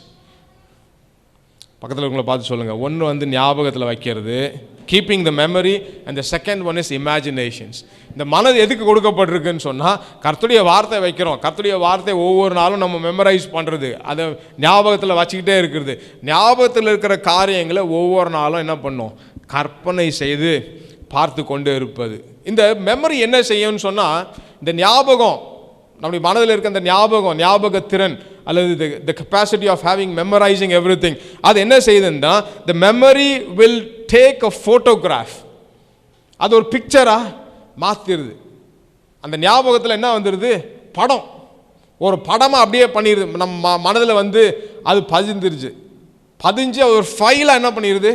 பக்கத்தில் உங்களை பார்த்து சொல்லுங்கள். ஒன்று ஞாபகத்தில் வைக்கிறது, keeping the memory, and the second one is imaginations. இந்த மனது எதுக்கு கொடுக்கப்பட்டிருக்குன்னு சொன்னால், கர்த்தருடைய வார்த்தை வைக்கிறோம், கர்த்தருடைய வார்த்தை ஒவ்வொரு நாளும் நம்ம மெமரைஸ் பண்ணுறது, அதை ஞாபகத்தில் வச்சுக்கிட்டே இருக்கிறது. ஞாபகத்தில் இருக்கிற காரியங்களை ஒவ்வொரு நாளும் என்ன பண்ணோம்? கற்பனை செய்து பார்த்து கொண்டே இருப்பது. இந்த மெமரி என்ன செய்யும்னு சொன்னால், இந்த ஞாபகம், நம்முடைய மனதில் இருக்க அந்த ஞாபகத்திறன் அல்லது the capacity of having memorizing everything, அது என்ன செய்யுதுன்னா, the memory will take a photograph, அது ஒரு பிக்சராக மாற்றிடுது. அந்த ஞாபகத்தில் என்ன வந்துடுது? படம், ஒரு படமாக அப்படியே பண்ணிடுது. நம்ம மனதில் அது பதிஞ்சு ஒரு ஃபைலாக என்ன பண்ணிடுது?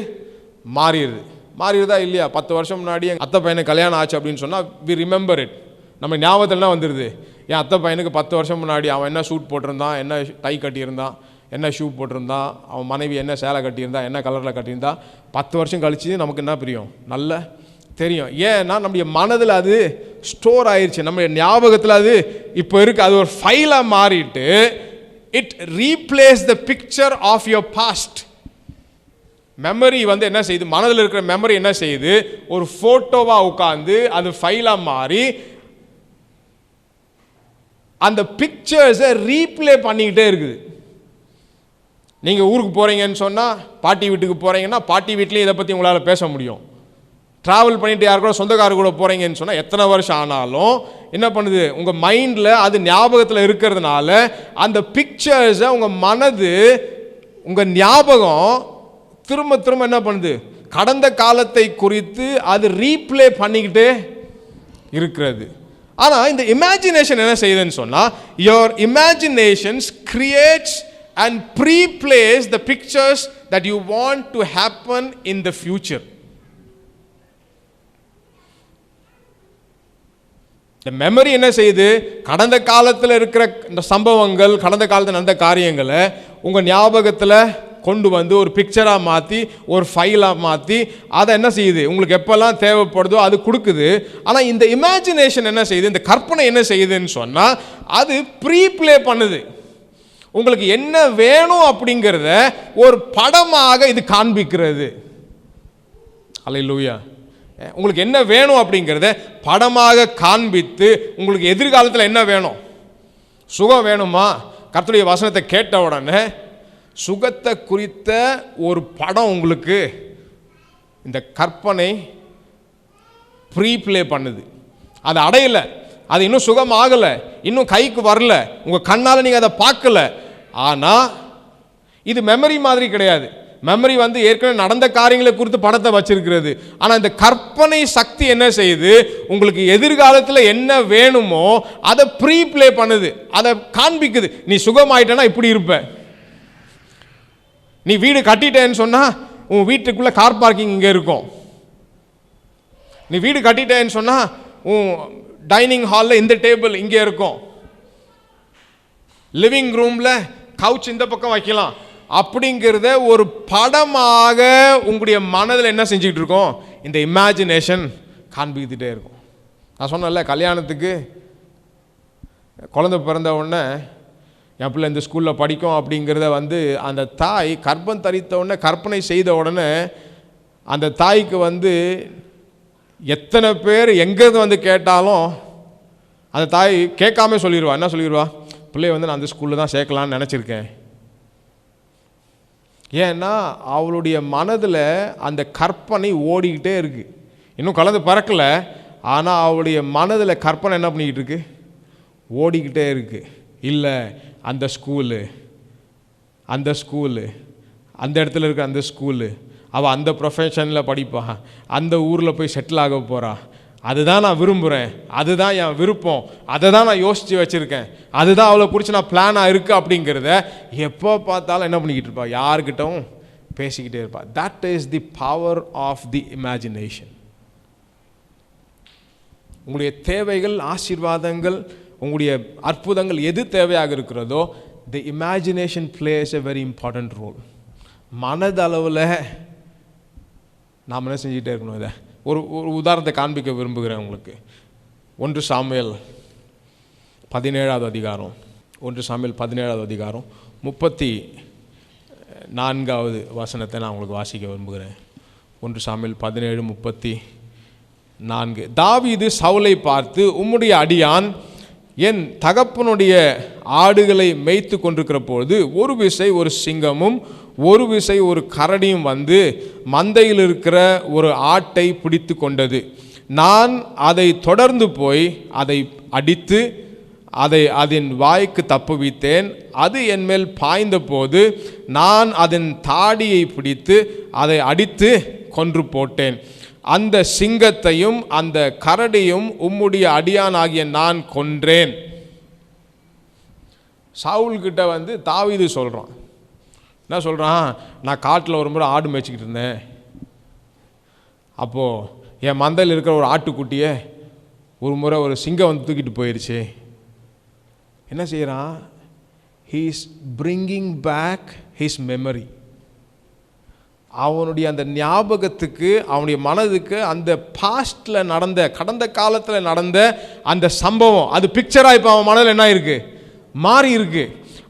மாறிடுதா இல்லையா? 10 வருஷம் முன்னாடி எங்கள் அத்தை பையனுக்கு கல்யாணம் ஆச்சு அப்படின்னு சொன்னால் we remember it. நம்ம ஞாபகத்தில் என்ன வந்துடுது? என் அத்தை பையனுக்கு 10 வருஷம் முன்னாடி அவன் என்ன சூட் போட்டிருந்தான், என்ன டை கட்டியிருந்தான், என்ன ஷூ போட்டிருந்தான், அவன் மனைவி என்ன சேலை கட்டியிருந்தா, என்ன கலரில் கட்டியிருந்தா, 10 வருஷம் கழிச்சு நமக்கு என்ன புரியும்? நல்ல தெரியும். ஏன்னா நம்முடைய மனதில் அது ஸ்டோர் ஆயிடுச்சு, நம்முடைய ஞாபகத்தில் அது இப்போ இருக்குது. அது ஒரு ஃபைலாக மாறிட்டு it replace the picture of your past. Memory என்ன செய்யுது? மனதில் இருக்கிற மெமரி என்ன செய்யுது? ஒரு ஃபோட்டோவாக உட்காந்து அது ஃபைலாக மாறி அந்த பிக்சர்ஸை ரீப்ளே பண்ணிக்கிட்டே இருக்குது. நீங்கள் ஊருக்கு போகிறீங்கன்னு சொன்னால், பாட்டி வீட்டுக்கு போகிறீங்கன்னா பாட்டி வீட்லேயும் இதை பற்றி உங்களால் பேச முடியும். ட்ராவல் பண்ணிட்டு யார் கூட சொந்தக்காரர் கூட போகிறீங்கன்னு சொன்னால், எத்தனை வருஷம் ஆனாலும் என்ன பண்ணுது? உங்கள் மைண்டில் அது ஞாபகத்தில் இருக்கிறதுனால அந்த பிக்சர்ஸை உங்கள் மனது, உங்கள் ஞாபகம் திரும்ப திரும்ப என்ன பண்ணுது? கடந்த காலத்தை குறித்து அது ரீப்ளே பண்ணிக்கிட்டே இருக்கிறது. ஆனால் இந்த இமேஜினேஷன் என்ன செய்யுதுன்னு சொன்னால், your imaginations creates and pre-plays the pictures that you want to happen in the future. இந்த மெமரி என்ன செய்யுது? கடந்த காலத்தில் இருக்கிற இந்த சம்பவங்கள், கடந்த காலத்தில் நடந்த காரியங்களை உங்கள் ஞாபகத்தில் கொண்டு ஒரு பிக்சராக மாற்றி, ஒரு ஃபைலாக மாற்றி, அதை என்ன செய்யுது? உங்களுக்கு எப்போல்லாம் தேவைப்படுதோ அது கொடுக்குது. ஆனால் இந்த இமேஜினேஷன் என்ன செய்யுது? இந்த கற்பனை என்ன செய்யுதுன்னு சொன்னால், அது ப்ரீப்ளே பண்ணுது. உங்களுக்கு என்ன வேணும் அப்படிங்கிறத ஒரு படமாக இது காண்பிக்கிறது. அல்லேலூயா. உங்களுக்கு என்ன வேணும் அப்படிங்கிறத படமாக காண்பித்து, உங்களுக்கு எதிர்காலத்தில் என்ன வேணும்? சுகம் வேணுமா? கர்த்தருடைய வசனத்தை கேட்ட உடனே சுகத்தை குறித்த ஒரு படம் உங்களுக்கு இந்த கற்பனை ப்ரீப்ளே பண்ணுது. அது அடையலை, அது இன்னும் சுகம் ஆகலை, இன்னும் கைக்கு வரல, உங்கள் கண்ணால் நீங்கள் அதை பார்க்கல. ஆனால் இது மெமரி மாதிரி கிடையாது. மெமரி ஏற்கனவே நடந்த காரியங்களை குறித்து படத்தை வச்சிருக்கிறது. ஆனால் இந்த கற்பனை சக்தி என்ன செய்யுது, உங்களுக்கு எதிர்காலத்தில் என்ன வேணுமோ அதை ப்ரீப்ளே பண்ணுது, அதை காண்பிக்குது. நீ சுகமாயிட்டேன்னா இப்படி இருப்ப, நீ வீடு கட்டிட்டேன்னு சொன்னால் உன் வீட்டுக்குள்ளே கார் பார்க்கிங் இங்கே இருக்கும், நீ வீடு கட்டிட்டேன்னு சொன்னால் உன் டைனிங் ஹாலில் இந்த டேபிள் இங்கே இருக்கும், லிவிங் ரூமில் கவுச் இந்த பக்கம் வைக்கலாம். அப்படிங்கிறத ஒரு படமாக உங்களுடைய மனதில் என்ன செஞ்சுக்கிட்டு இருக்கோம், இந்த இமேஜினேஷன் காண்பிக்கிட்டே இருக்கும். நான் சொன்னேன்ல, கல்யாணத்துக்கு குழந்தை பிறந்த உடனே என் பிள்ளை இந்த ஸ்கூலில் படிக்கும் அப்படிங்கிறத அந்த தாய் கர்ப்பம் தரித்த உடனே கற்பனை செய்த உடனே அந்த தாய்க்கு எத்தனை பேர் எங்கேருந்து கேட்டாலும் அந்த தாய் கேட்காம சொல்லிடுவா. என்ன சொல்லிடுவா, பிள்ளைய நான் அந்த ஸ்கூலில் தான் சேர்க்கலான்னு நினச்சிருக்கேன். ஏன்னா அவளுடைய மனதில் அந்த கற்பனை ஓடிக்கிட்டே இருக்குது. இன்னும் குழந்தை பிறக்கலை, ஆனால் அவளுடைய மனதில் கற்பனை என்ன பண்ணிக்கிட்டு இருக்கு, ஓடிக்கிட்டே இருக்குது. இல்லை, அந்த ஸ்கூலு அந்த இடத்துல இருக்க அந்த ஸ்கூலு, அவள் அந்த ப்ரொஃபஷனில் படிப்பா, அந்த ஊரில் போய் செட்டில் ஆக போகிறா, அதுதான் நான் விரும்புகிறேன், அதுதான் என் விருப்பம், அதை தான் நான் யோசித்து வச்சுருக்கேன், அதுதான் அவளை பிடிச்சி நான் பிளானாக இருக்குது அப்படிங்கிறத எப்போ பார்த்தாலும் என்ன பண்ணிக்கிட்டு இருப்பா, யாருக்கிட்டும் பேசிக்கிட்டே இருப்பா. That is the power of the imagination. உங்களுடைய தேவைகள், ஆசீர்வாதங்கள், உங்களுடைய அற்புதங்கள் எது தேவையாக இருக்கிறதோ, the imagination plays a very important role. மனதளவில் நாம் என்ன செஞ்சுக்கிட்டே இருக்கணும். இதை ஒரு உதாரணத்தை காண்பிக்க விரும்புகிறேன் உங்களுக்கு. 1 சாமுவேல் 17வது அதிகாரம் 34வது வசனத்தை நான் உங்களுக்கு வாசிக்க விரும்புகிறேன். 1 சாமுவேல் 17:34. தாவீது சவுலை பார்த்து, உம்முடைய அடியான் என் தகப்பனுடைய ஆடுகளை மேய்த்து கொண்டிருக்கிற பொழுது ஒரு விசை ஒரு சிங்கமும் ஒரு விசை ஒரு கரடியும் மந்தையில் இருக்கிற ஒரு ஆட்டை பிடித்து கொண்டது. நான் அதை தொடர்ந்து போய் அதை அடித்து அதை அதன் வாய்க்கு தப்புவித்தேன். அது என்மேல் பாய்ந்த போது நான் அதன் தாடியை பிடித்து அதை அடித்து கொன்று போட்டேன். அந்த சிங்கத்தையும் அந்த கரடியும் உம்முடைய அடியானாகிய நான் கொன்றேன். சவுல்கிட்ட தாவீது சொல்கிறான். என்ன சொல்கிறான், நான் காட்டில் ஒரு முறை ஆடு மேய்ச்சிக்கிட்டு இருந்தேன். அப்போது என் மந்தையில் இருக்கிற ஒரு ஆட்டுக்குட்டியை ஒரு முறை ஒரு சிங்கம் தூக்கிட்டு போயிடுச்சு. என்ன செய்கிறான், he is bringing back his memory. அவனுடைய அந்த ஞாபகத்துக்கு, அவனுடைய மனதுக்கு அந்த பாஸ்டில் நடந்த, கடந்த காலத்தில் நடந்த அந்த சம்பவம், அது பிக்சராக இப்போ அவன் மனதில் என்ன இருக்கு, மாறி இருக்கு.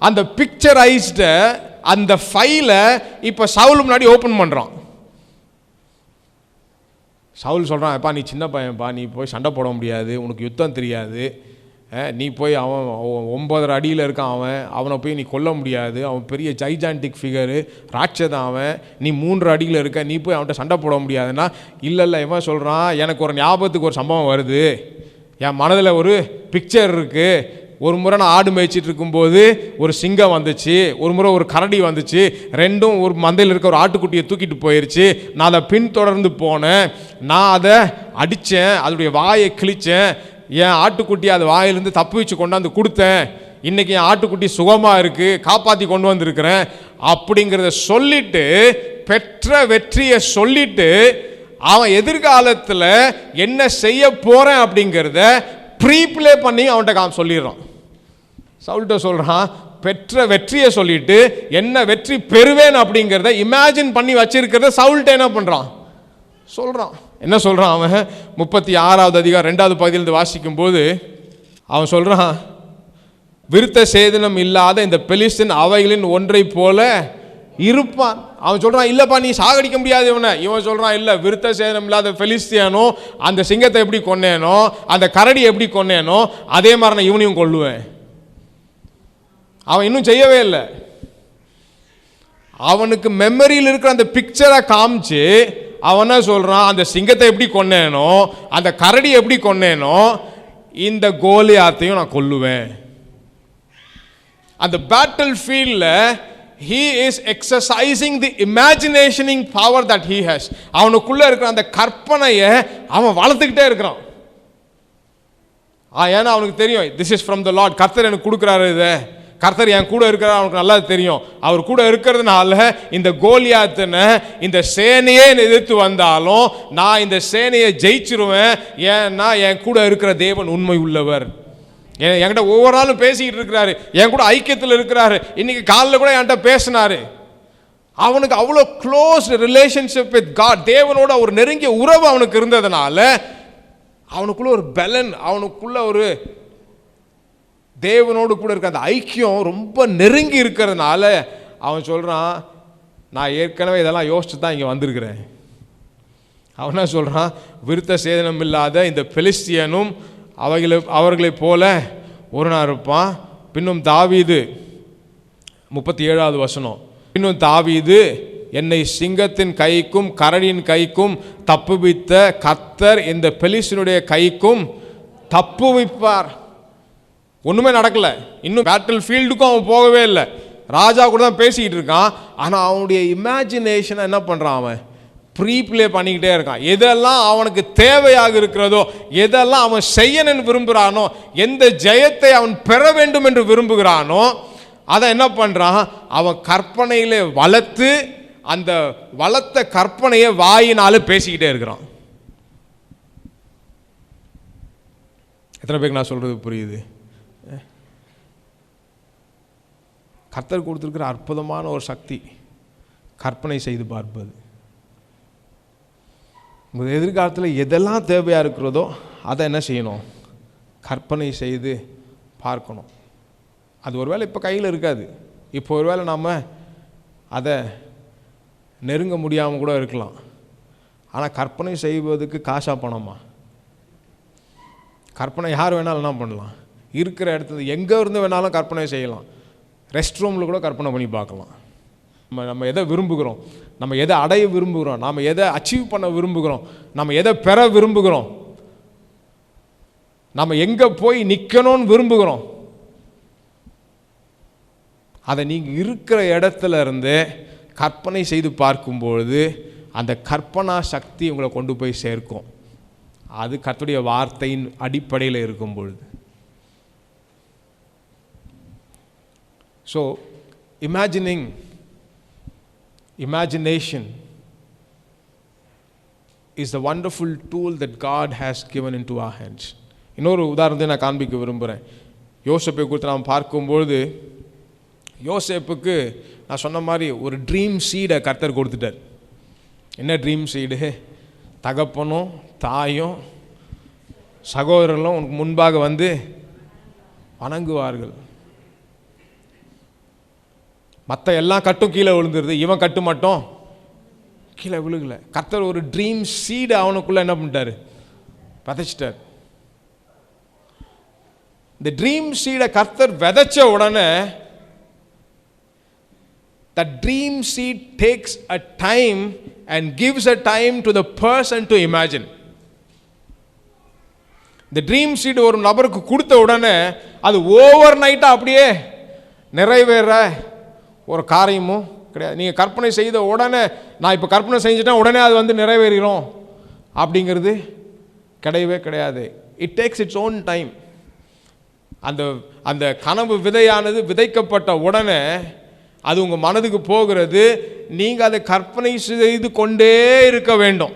அந்த பிக்சரைஸ்ட அந்த ஃபைலை இப்போ சவுல் முன்னாடி ஓப்பன் பண்ணுறான். சவுல் சொல்கிறான், எப்பா நீ சின்ன பையன்ப்பா, நீ போய் சண்டை போட முடியாது, உனக்கு யுத்தம் தெரியாது, நீ போய் அவன் 9 அடியில் இருக்கான், அவனை போய் நீ கொல்ல முடியாது, அவன் பெரிய ஜைஜான்டிக் ஃபிகரு, ராட்சதான் அவன், நீ 3 அடியில் இருக்க, நீ போய் அவன்கிட்ட சண்டை போட முடியாதுன்னா, இல்லை இவன் சொல்கிறான், எனக்கு ஒரு ஞாபகத்துக்கு ஒரு சம்பவம் வருது, என் மனதில் ஒரு பிக்சர் இருக்குது. ஒரு முறை நான் ஆடு மேய்ச்சிட்டு இருக்கும்போது ஒரு சிங்கம் வந்துச்சு, ஒரு முறை ஒரு கரடி வந்துச்சு, ரெண்டும் ஒரு மந்தையில் இருக்க ஒரு ஆட்டுக்குட்டியை தூக்கிட்டு போயிடுச்சு. நான் அதை பின்தொடர்ந்து போனேன், நான் அதை அடித்தேன், அதோடைய வாயை கிழித்தேன், என் ஆட்டுக்குட்டி அது வாயிலிருந்து தப்பு வச்சு கொண்டாந்து கொடுத்தேன், இன்றைக்கி என் ஆட்டுக்குட்டி சுகமாக இருக்குது, காப்பாற்றி கொண்டு வந்திருக்கிறேன் அப்படிங்கிறத சொல்லிட்டு, பெற்ற வெற்றியை சொல்லிட்டு, அவன் எதிர்காலத்தில் என்ன செய்ய போகிறேன் அப்படிங்கிறத ப்ரீப்ளே பண்ணி அவன்கிட்ட சொல்லிடுறான். சவுல்கிட்ட சொல்கிறான், பெற்ற வெற்றியை சொல்லிட்டு என்ன வெற்றி பெறுவேன் அப்படிங்கிறத இமேஜின் பண்ணி வச்சிருக்கிறத சவுல்கிட்ட என்ன பண்ணுறான், சொல்கிறான். என்ன சொல்கிறான் அவன், 36வது அதிகாரம் 2வது பகுதியிலிருந்து வாசிக்கும் போது அவன் சொல்கிறான், விருத்த சேதனம் இல்லாத இந்த பெலிஸ்தீன் அவைகளின் ஒன்றை போல இருப்பான். அவன் சொல்கிறான், இல்லைப்பா நீ சாகடிக்க முடியாது இவனை. இவன் சொல்கிறான், இல்லை, விருத்த சேதனம் இல்லாத பெலிஸ்தியானோ அந்த சிங்கத்தை எப்படி கொன்னேனோ, அந்த கரடி எப்படி கொன்னேனோ, அதே மாதிரி நான் இவனையும் கொல்லுவேன். அவன் இன்னும் செய்யவே இல்லை. அவனுக்கு மெமரியில் இருக்கிற அந்த பிக்சரை காமிச்சு அவன சொல்றான், அந்த சிங்கத்தை எப்படி கொன்னேனோ, அந்த கரடி எப்படி கொன்னேனோ, இந்த கோலியாத்தையும் நான் கொல்லுவேன். அந்த பேட்டில் ஃபீல்ட்ல he is exercising the imagining power that he has. அவனுக்குள்ள இருக்கிற அந்த கற்பனையை அவன் வளர்த்துக்கிட்டே இருக்கிறான். ஏன்னா அவனுக்கு தெரியும், this is from the Lord. கர்த்தர் எனக்கு கொடுக்குறாரு, இதை கர்த்தர் என் கூட இருக்கிறார், அவனுக்கு நல்லா தெரியும். அவர் கூட இருக்கிறதுனால இந்த கோலியாத்தின இந்த சேனையே எதிர்த்து வந்தாலும் நான் இந்த சேனையை ஜெயிச்சிருவேன். ஏன்னா என் கூட இருக்கிற தேவன் உண்மை உள்ளவர். என்கிட்ட ஒவ்வொரு நாளும் பேசிக்கிட்டு இருக்கிறாரு, என் கூட ஐக்கியத்தில் இருக்கிறாரு. இன்னைக்கு காலையில் கூட என்கிட்ட பேசினாரு. அவனுக்கு அவ்வளோ க்ளோஸ் ரிலேஷன்ஷிப் வித் காட், தேவனோட ஒரு நெருங்கிய உறவு அவனுக்கு இருந்ததுனால அவனுக்குள்ள ஒரு பலன், அவனுக்குள்ள ஒரு தேவனோடு கூட இருக்க அந்த ஐக்கியம் ரொம்ப நெருங்கி இருக்கிறதுனால அவன் சொல்றான், நான் ஏற்கனவே இதெல்லாம் யோசிச்சு தான் இங்கே வந்திருக்கிறேன். அவன் என்ன சொல்றான், விருத்த சேதனம் இல்லாத இந்த பெலிஸ்தியனும் அவர்களைப் போல ஒரு நாள் இருப்பான். பின்னும் தாவீது 37வது வசனம், பின்னும் தாவீது என்னை சிங்கத்தின் கைக்கும் கரடியின் கைக்கும் தப்புவித்த கர்த்தர் இந்த பெலிஸ்தியனுடைய கைக்கும் தப்புவிப்பார். ஒண்ணுமே நடக்கல, இன்னும் பேட்டில் ஃபீல்டுக்கும் அவன் போகவே இல்லை. ராஜா கூட தான் பேசிக்கிட்டு இருக்கான். ஆனால் அவனுடைய இமேஜினேஷனை என்ன பண்ணுறான், அவன் ப்ரீப்ளே பண்ணிக்கிட்டே இருக்கான். எதெல்லாம் அவனுக்கு தேவையாக இருக்கிறதோ, எதெல்லாம் அவன் செய்யணும்னு விரும்புகிறானோ, எந்த ஜெயத்தை அவன் பெற வேண்டும் என்று விரும்புகிறானோ அதை என்ன பண்ணுறான், அவன் கற்பனையிலே வளர்த்து அந்த வளர்த்த கற்பனையை வாயினால பேசிக்கிட்டே இருக்கிறான். எத்தனை பேருக்கு நான் சொல்றது புரியுது? கர்த்தர் கொடுத்திருக்கிற அற்புதமான ஒரு சக்தி கற்பனை செய்து பார்ப்பது. உங்கள் எதிர்காலத்தில் எதெல்லாம் தேவையாக இருக்கிறதோ அதை என்ன செய்யணும், கற்பனை செய்து பார்க்கணும். அது ஒருவேளை இப்போ கையில் இருக்காது, இப்போ ஒருவேளை நாம் அதை நெருங்க முடியாமல் கூட இருக்கலாம். ஆனால் கற்பனை செய்வதுக்கு காசா பணமா? கற்பனை யார் வேணாலும் என்ன பண்ணலாம், இருக்கிற இடத்துல எங்கே இருந்து வேணாலும் கற்பனை செய்யலாம். ரெஸ்ட் ரூமில் கூட கற்பனை பண்ணி பார்க்கலாம். நம்ம எதை விரும்புகிறோம், நம்ம எதை அடைய விரும்புகிறோம், நாம் எதை அச்சீவ் பண்ண விரும்புகிறோம், நம்ம எதை பெற விரும்புகிறோம், நம்ம எங்கே போய் நிற்கணும்னு விரும்புகிறோம், அதை நீங்கள் இருக்கிற இடத்துல இருந்து கற்பனை செய்து பார்க்கும்பொழுது அந்த கற்பனா சக்தி உங்களை கொண்டு போய் சேர்க்கும். அது கர்த்தருடைய வார்த்தையின் அடிப்படையில் இருக்கும் பொழுது. So imagination is the wonderful tool that God has given into our hands. இன்னொரு உதாரணத்தை நான் காண்பிக்க விரும்புகிறேன். யோசேப்பை குறித்து நாம் பார்க்கும்பொழுது, யோசேப்புக்கு நான் சொன்ன மாதிரி ஒரு ட்ரீம் சீடை கர்த்தர் கொடுத்துட்டார். என்ன ட்ரீம் சீடு? தகப்பனும் தாயும் சகோதரர்களும் உனக்கு முன்பாக வந்து வணங்குவார்கள். மற்ற எல்லாம் கட்டும் கீழே விழுந்துருது, இவன் கட்டு மட்டும் கீழே விழுகலை. கர்த்தர் ஒரு ட்ரீம் சீடு அவனுக்குள்ள என்ன பண்ணிட்டாரு, விதைச்சிட்டார். இந்த ட்ரீம் சீடை கர்த்தர் விதைச்ச உடனே the dream seed takes a time and gives a time to the person to imagine. இந்த ட்ரீம் சீட் ஒரு நபருக்கு கொடுத்த உடனே அது ஓவர் நைட்டா அப்படியே நிறைவேற ஒரு காரியமும் கிடையாது. நீங்கள் கற்பனை செய்த உடனே, நான் இப்போ கற்பனை செஞ்சுட்டேன் உடனே அது வந்து நிறைவேறும் அப்படிங்கிறது கிடையவே கிடையாது. It takes its own time. அந்த கனவு விதையானது விதைக்கப்பட்ட உடனே அது உங்கள் மனதுக்கு போகிறது. நீங்கள் அதை கற்பனை செய்து கொண்டே இருக்க வேண்டும்.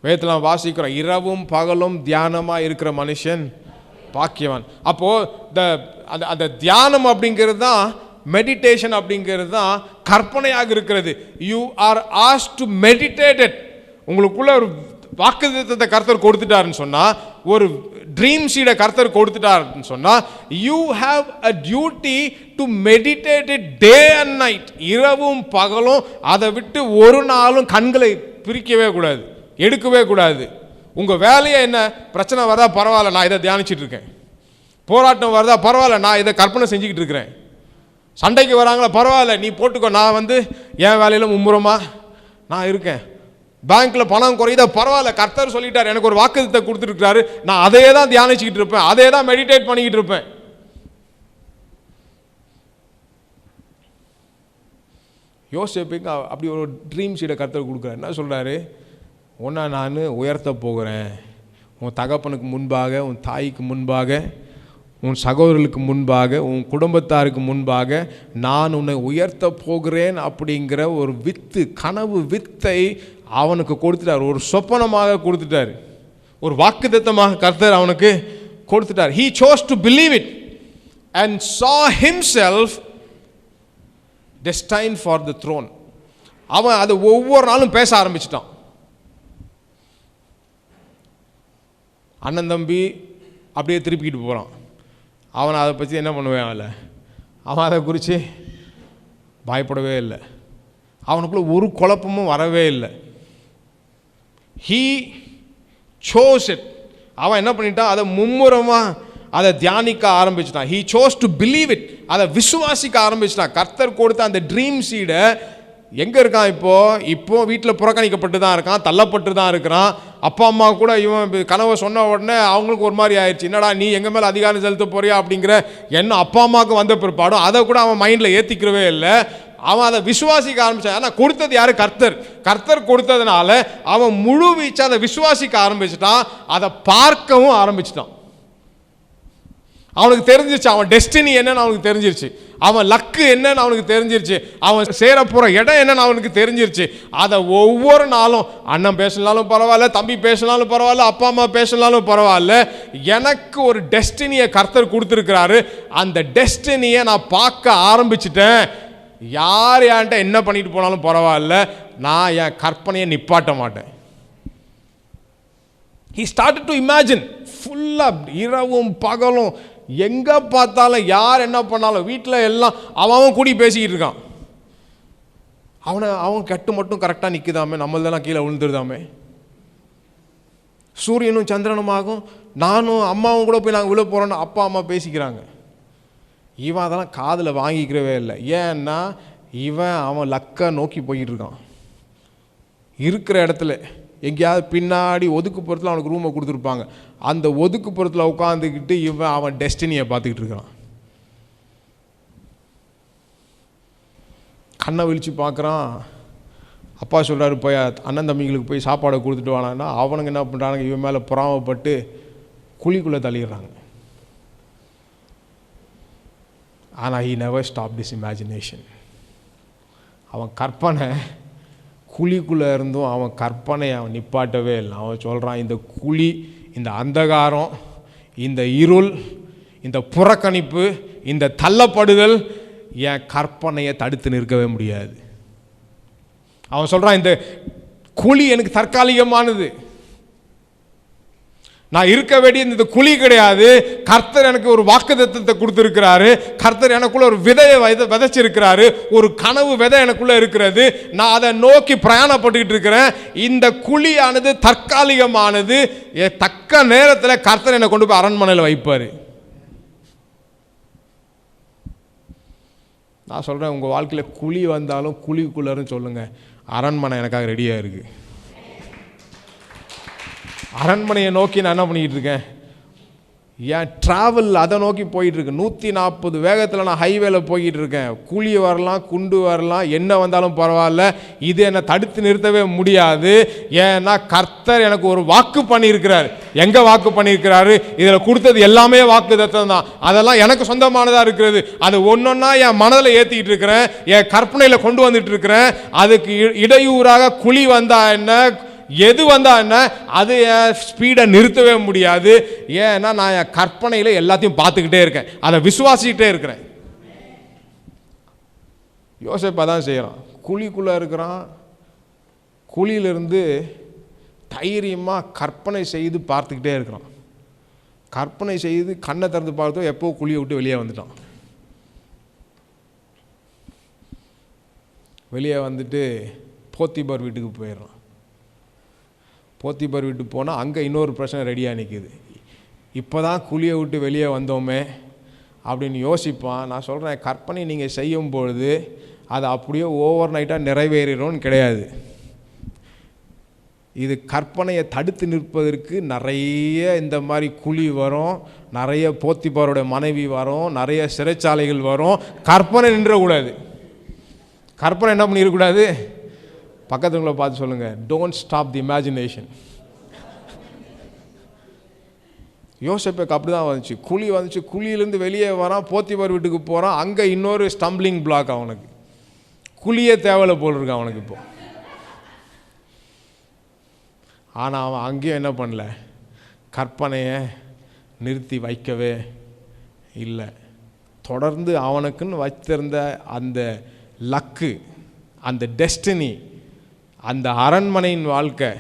வேதத்தில் நாம் வாசிக்கிறோம், இரவும் பகலும் தியானமாக இருக்கிற மனுஷன் பாக்கியவான். அப்போது அந்த தியானம் அப்படிங்கிறது தான், மெடிடேஷன் அப்படிங்கிறது தான் கற்பனையாக இருக்கிறது. You are asked to meditate it. உங்களுக்குள்ள ஒரு வாக்குத்தத்தத்தை கர்த்தர் கொடுத்துட்டாருன்னு சொன்னால், ஒரு ட்ரீம் சீடை கர்த்தர் கொடுத்துட்டாருன்னு சொன்னால், you have a duty to meditate it day and night. இரவும் பகலும் அதை விட்டு ஒரு நாளும் கண்களை பிரிக்கவே கூடாது, எடுக்கவே கூடாது. உங்கள் வேலையை என்ன, பிரச்சனை வரதா பரவாயில்ல, நான் இதை தியானிச்சுட்டு இருக்கேன். போராட்டம் வரதா பரவாயில்ல, நான் இதை கற்பனை செஞ்சுக்கிட்டு இருக்கிறேன். சண்டைக்கு வராங்களா, பரவாயில்ல நீ போட்டுக்கோ, நான் வந்து என் வேலையில் மும்முரமாக நான் இருக்கேன். பேங்க்கில் பணம் குறையுதா, பரவாயில்ல, கர்த்தர் சொல்லிட்டார், எனக்கு ஒரு வாக்குத்தத்தை கொடுத்துருக்காரு, நான் அதே தான் தியானிச்சுக்கிட்டு இருப்பேன், அதே தான் மெடிடேட் பண்ணிக்கிட்டு இருப்பேன். யோசேப்புக்கு அப்படி ஒரு ட்ரீம் ஷீட்டை கர்த்தர் கொடுக்குறாரு. என்ன சொல்கிறாரு, ஒன்றா நான் உயர்த்த போகிறேன், உன் தகப்பனுக்கு முன்பாக, உன் தாய்க்கு முன்பாக, உன் சகோதரர்களுக்கு முன்பாக, உன் குடும்பத்தாருக்கு முன்பாக நான் உன்னை உயர்த்த போகிறேன் அப்படிங்கிற ஒரு வித்து, கனவு வித்தை அவனுக்கு கொடுத்துட்டார். ஒரு சொப்பனமாக கொடுத்துட்டார், ஒரு வாக்குத்தத்தமாக கர்த்தர் அவனுக்கு கொடுத்துட்டார். He chose to believe it and saw himself destined for the throne. அவன் அதை ஒவ்வொரு நாளும் பேச ஆரம்பிச்சிட்டான். அண்ணன் தம்பி அப்படியே திருப்பிக்கிட்டு போகிறான். அவன் அதை பற்றி என்ன பண்ணுவேன், அவன் அதை குறித்து பயப்படவே இல்லை, அவனுக்குள்ள ஒரு குழப்பமும் வரவே இல்லை. He chose it. அவன் என்ன பண்ணிட்டான், அதை மும்முரமாக அதை தியானிக்க ஆரம்பிச்சிட்டான். He chose to believe it. அதை விசுவாசிக்க ஆரம்பிச்சிட்டான். கர்த்தர் கொடுத்த அந்த ட்ரீம் சீடை எங்கே இருக்கான் இப்போ வீட்டில் புறக்கணிக்கப்பட்டு தான் இருக்கான், தள்ளப்பட்டு தான் இருக்கிறான். அப்பா அம்மா கூட இவன் கனவை சொன்ன உடனே அவங்களுக்கு ஒரு மாதிரி ஆயிடுச்சு, என்னடா நீ எங்கள் மேலே அதிகாரம் செலுத்த போறியா அப்படிங்கிற எண்ணம் அப்பா அம்மாவுக்கு வந்த பிற்பாடும் அதை கூட அவன் மைண்டில் ஏற்றிக்கிறவே இல்லை. அவன் அதை விசுவாசிக்க ஆரம்பித்தான். ஆனால் கொடுத்தது யார், கர்த்தர். கர்த்தர் கொடுத்ததுனால அவன் முழு வீச்சு அதை விசுவாசிக்க ஆரம்பிச்சிட்டான், அதை பார்க்கவும் ஆரம்பிச்சிட்டான். அவனுக்கு தெரிஞ்சிருச்சு அவன் டெஸ்டினி என்னன்னு அவனுக்கு தெரிஞ்சிருச்சு, அவன் லக்கு என்னன்னு அவனுக்கு தெரிஞ்சிருச்சு, அவன் சேர போகிற இடம் என்னன்னு அவனுக்கு தெரிஞ்சிருச்சு. அதை ஒவ்வொரு நாளும் அண்ணன் பேசினாலும் பரவாயில்ல, தம்பி பேசினாலும் பரவாயில்ல, அப்பா அம்மா பேசினாலும் பரவாயில்ல, எனக்கு ஒரு டெஸ்டினியை கர்த்தர் கொடுத்துருக்கிறாரு, அந்த டெஸ்டினியை நான் பார்க்க ஆரம்பிச்சிட்டேன். யார் யார்கிட்ட என்ன பண்ணிட்டு போனாலும் பரவாயில்ல, நான் என் கற்பனையை நிப்பாட்ட மாட்டேன். He started to imagine ஃபுல்லாக இரவும் பகலும் எங்கே பார்த்தாலும் யார் என்ன பண்ணாலும் வீட்டில் எல்லாம் அவன் கூடி பேசிக்கிட்டு இருக்கான். அவன் கட்டு மட்டும் கரெக்டாக நிற்குதாமே, நம்மளதெல்லாம் கீழே விழுந்துருதாமே. சூரியனும் சந்திரனுமாகும், நானும் அம்மாவும் கூட போய் நாங்கள் விழ போகிறோன்னு அப்பா அம்மா பேசிக்கிறாங்க. இவன் அதெல்லாம் காதில் வாங்கிக்கிறவே இல்லை. ஏன்னா அவன் லக்கை நோக்கி போய்கிட்டு இருக்கான். இருக்கிற இடத்துல எங்கேயாவது பின்னாடி ஒதுக்குப்புறத்தில் அவனுக்கு ரூமை கொடுத்துருப்பாங்க, அந்த ஒதுக்குப்புறத்தில் உட்காந்துக்கிட்டு அவன் டெஸ்டினியை பார்த்துக்கிட்டு இருக்கான். கண்ணை விழிச்சு பார்க்குறான். அப்பா சொல்கிறாரு, போய் அண்ணன் தம்பிங்களுக்கு போய் சாப்பாடை கொடுத்துட்டு வானா, அவனுங்க என்ன பண்ணுறாங்க, இவன் மேலே பொறாமப்பட்டு குழிக்குள்ளே தள்ளிடுறாங்க. ஆனால் he never stopped his imagination. அவன் கற்பனை குழிக்குள்ளே இருந்தும் அவன் கற்பனையை அவன் நிப்பாட்டவே இல்லை. அவன் சொல்கிறான், இந்த குழி, இந்த அந்தகாரம், இந்த இருள், இந்த புறக்கணிப்பு, இந்த தள்ளப்படுதல் என் கற்பனையை தடுத்து நிற்கவே முடியாது. அவன் சொல்கிறான், இந்த குழி எனக்கு தற்காலிகமானது, நான் இருக்க வேண்டிய இந்த குழி கிடையாது. கர்த்தர் எனக்கு ஒரு வாக்குத்தத்தத்தை கொடுத்துருக்கிறாரு, கர்த்தர் எனக்குள்ள ஒரு விதையை விதைச்சிருக்கிறாரு, ஒரு கனவு விதை எனக்குள்ள இருக்கிறது, நான் அதை நோக்கி பிரயாணப்பட்டுக்கிட்டு இருக்கிறேன். இந்த குழியானது தற்காலிகமானது, தக்க நேரத்தில் கர்த்தர் என்னை கொண்டு போய் அரண்மனையில் வைப்பார். நான் சொல்கிறேன், உங்கள் வாழ்க்கையில் குழி வந்தாலும் குழிக்குள்ளன்னு சொல்லுங்கள், அரண்மனை எனக்காக ரெடியாக இருக்குது. அரண்மனையை நோக்கி நான் என்ன பண்ணிக்கிட்டு இருக்கேன், என் ட்ராவல் அதை நோக்கி போயிட்டுருக்கு. 140 வேகத்தில் நான் ஹைவேல போய்கிட்டு இருக்கேன். குழி வரலாம், குண்டு வரலாம், என்ன வந்தாலும் பரவாயில்ல, இது என்னை தடுத்து நிறுத்தவே முடியாது. ஏன்னா கர்த்தர் எனக்கு ஒரு வாக்கு பண்ணியிருக்கிறார். எங்கே வாக்கு பண்ணியிருக்கிறாரு, இதில் கொடுத்தது எல்லாமே வாக்கு தத்தம் தான், அதெல்லாம் எனக்கு சொந்தமானதாக இருக்கிறது. அது ஒன்றொன்னா என் மனதில் ஏற்றிக்கிட்டு இருக்கிறேன், என் கற்பனையில் கொண்டு வந்துட்டு இருக்கிறேன். அதுக்கு இடையூறாக குழி வந்தா என்ன, எது வந்தா என்ன, அது என் ஸ்பீடை நிறுத்தவே முடியாது. ஏன்னா நான் என் கற்பனையில் எல்லாத்தையும் பார்த்துக்கிட்டே இருக்கேன், அதை விசுவாசிக்கிட்டே இருக்கிறேன். யோசேப்பு அதான் செய்கிறான். குழிக்குள்ளே இருக்கிறான், குழியிலிருந்து தைரியமாக கற்பனை செய்து பார்த்துக்கிட்டே இருக்கிறான். கற்பனை செய்து கண்ணை திறந்து பார்த்தோ எப்போ குழியை விட்டு வெளியே வந்துட்டான். வெளியே வந்துட்டு போத்திபார் வீட்டுக்கு போயிடுறான். போத்திபார் வீட்டுக்கு போனால் அங்கே இன்னொரு பிரச்சனை ரெடியாக நிற்கிது. இப்போ தான் குழியை விட்டு வெளியே வந்தோமே, அப்படின்னு யோசிப்பான். நான் சொல்கிறேன், கற்பனை நீங்கள் செய்யும் பொழுது அது அப்படியே ஓவர் நைட்டாக நிறைவேறிடும்னு கிடையாது. இது கற்பனையை தடுத்து நிற்பதற்கு நிறைய இந்த மாதிரி குழி வரும், நிறைய போத்திபாரோட மனைவி வரும், நிறைய சிறைச்சாலைகள் வரும். கற்பனை நின்றக்கூடாது. கற்பனை என்ன பண்ணிடக்கூடாது? பக்கத்துங்களை பார்த்து சொல்லுங்கள், டோன்ட் ஸ்டாப் தி இமேஜினேஷன். யோசேப்புக்கு அப்படி தான் வந்துச்சு. குழி வந்துச்சு, குழியிலேருந்து வெளியே வரான், போத்திபார் வீட்டுக்கு போகிறான். அங்கே இன்னொரு ஸ்டம்பிளிங் பிளாக். அவனுக்கு குழியே தேவையில்லை போல் இருக்கு அவனுக்கு இப்போ. ஆனால் அவன் அங்கேயும் என்ன பண்ணல, கற்பனையை நிறுத்தி வைக்கவே இல்லை. தொடர்ந்து அவனுக்குன்னு வைத்திருந்த அந்த லக்கு, அந்த டெஸ்டினி, அந்த அரண்மனையின் வாழ்க்கை.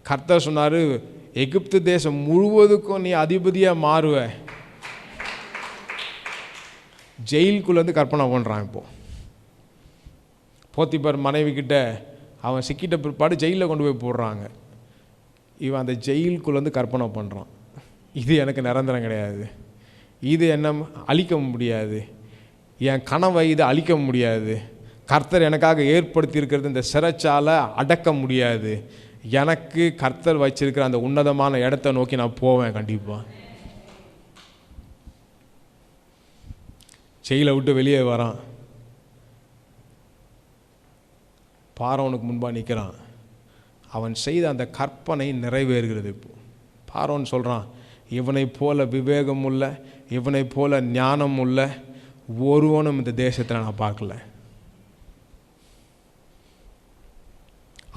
கர்த்தர் சொன்னார், எகிப்து தேசம் முழுவதுக்கும் நீ அதிபதியாக மாறுவ. ஜெயிலுக்குள்ளேருந்து கற்பனை பண்ணுறான். இப்போது போத்திபார் மனைவி கிட்ட அவன் சிக்கிட்ட பிற்பாடு ஜெயிலில் கொண்டு போய் போடுறாங்க. இவன் அந்த ஜெயிலுக்குள்ளேருந்து கற்பனை பண்ணுறான், இது எனக்கு நிரந்தரம் கிடையாது, இது என்ன அழிக்க முடியாது, என் கனவை இது அழிக்க முடியாது, கர்த்தர் எனக்காக ஏற்படுத்தி இருக்கிறது இந்த சிறைச்சாலை அடக்க முடியாது, எனக்கு கர்த்தர் வச்சிருக்கிற அந்த உன்னதமான இடத்த நோக்கி நான் போவேன் கண்டிப்பாக. ஜெயிலை விட்டு வெளியே வரான், பார்வோனுக்கு முன்பாக நிற்கிறான். அவன் செய்த அந்த கற்பனை நிறைவேறுகிறது. இப்போ பார்வோன் சொல்கிறான், இவனை போல விவேகம் உள்ள, இவனை போல ஞானம் உள்ள ஒருவனும் இந்த தேசத்தில் நான் பார்க்கல.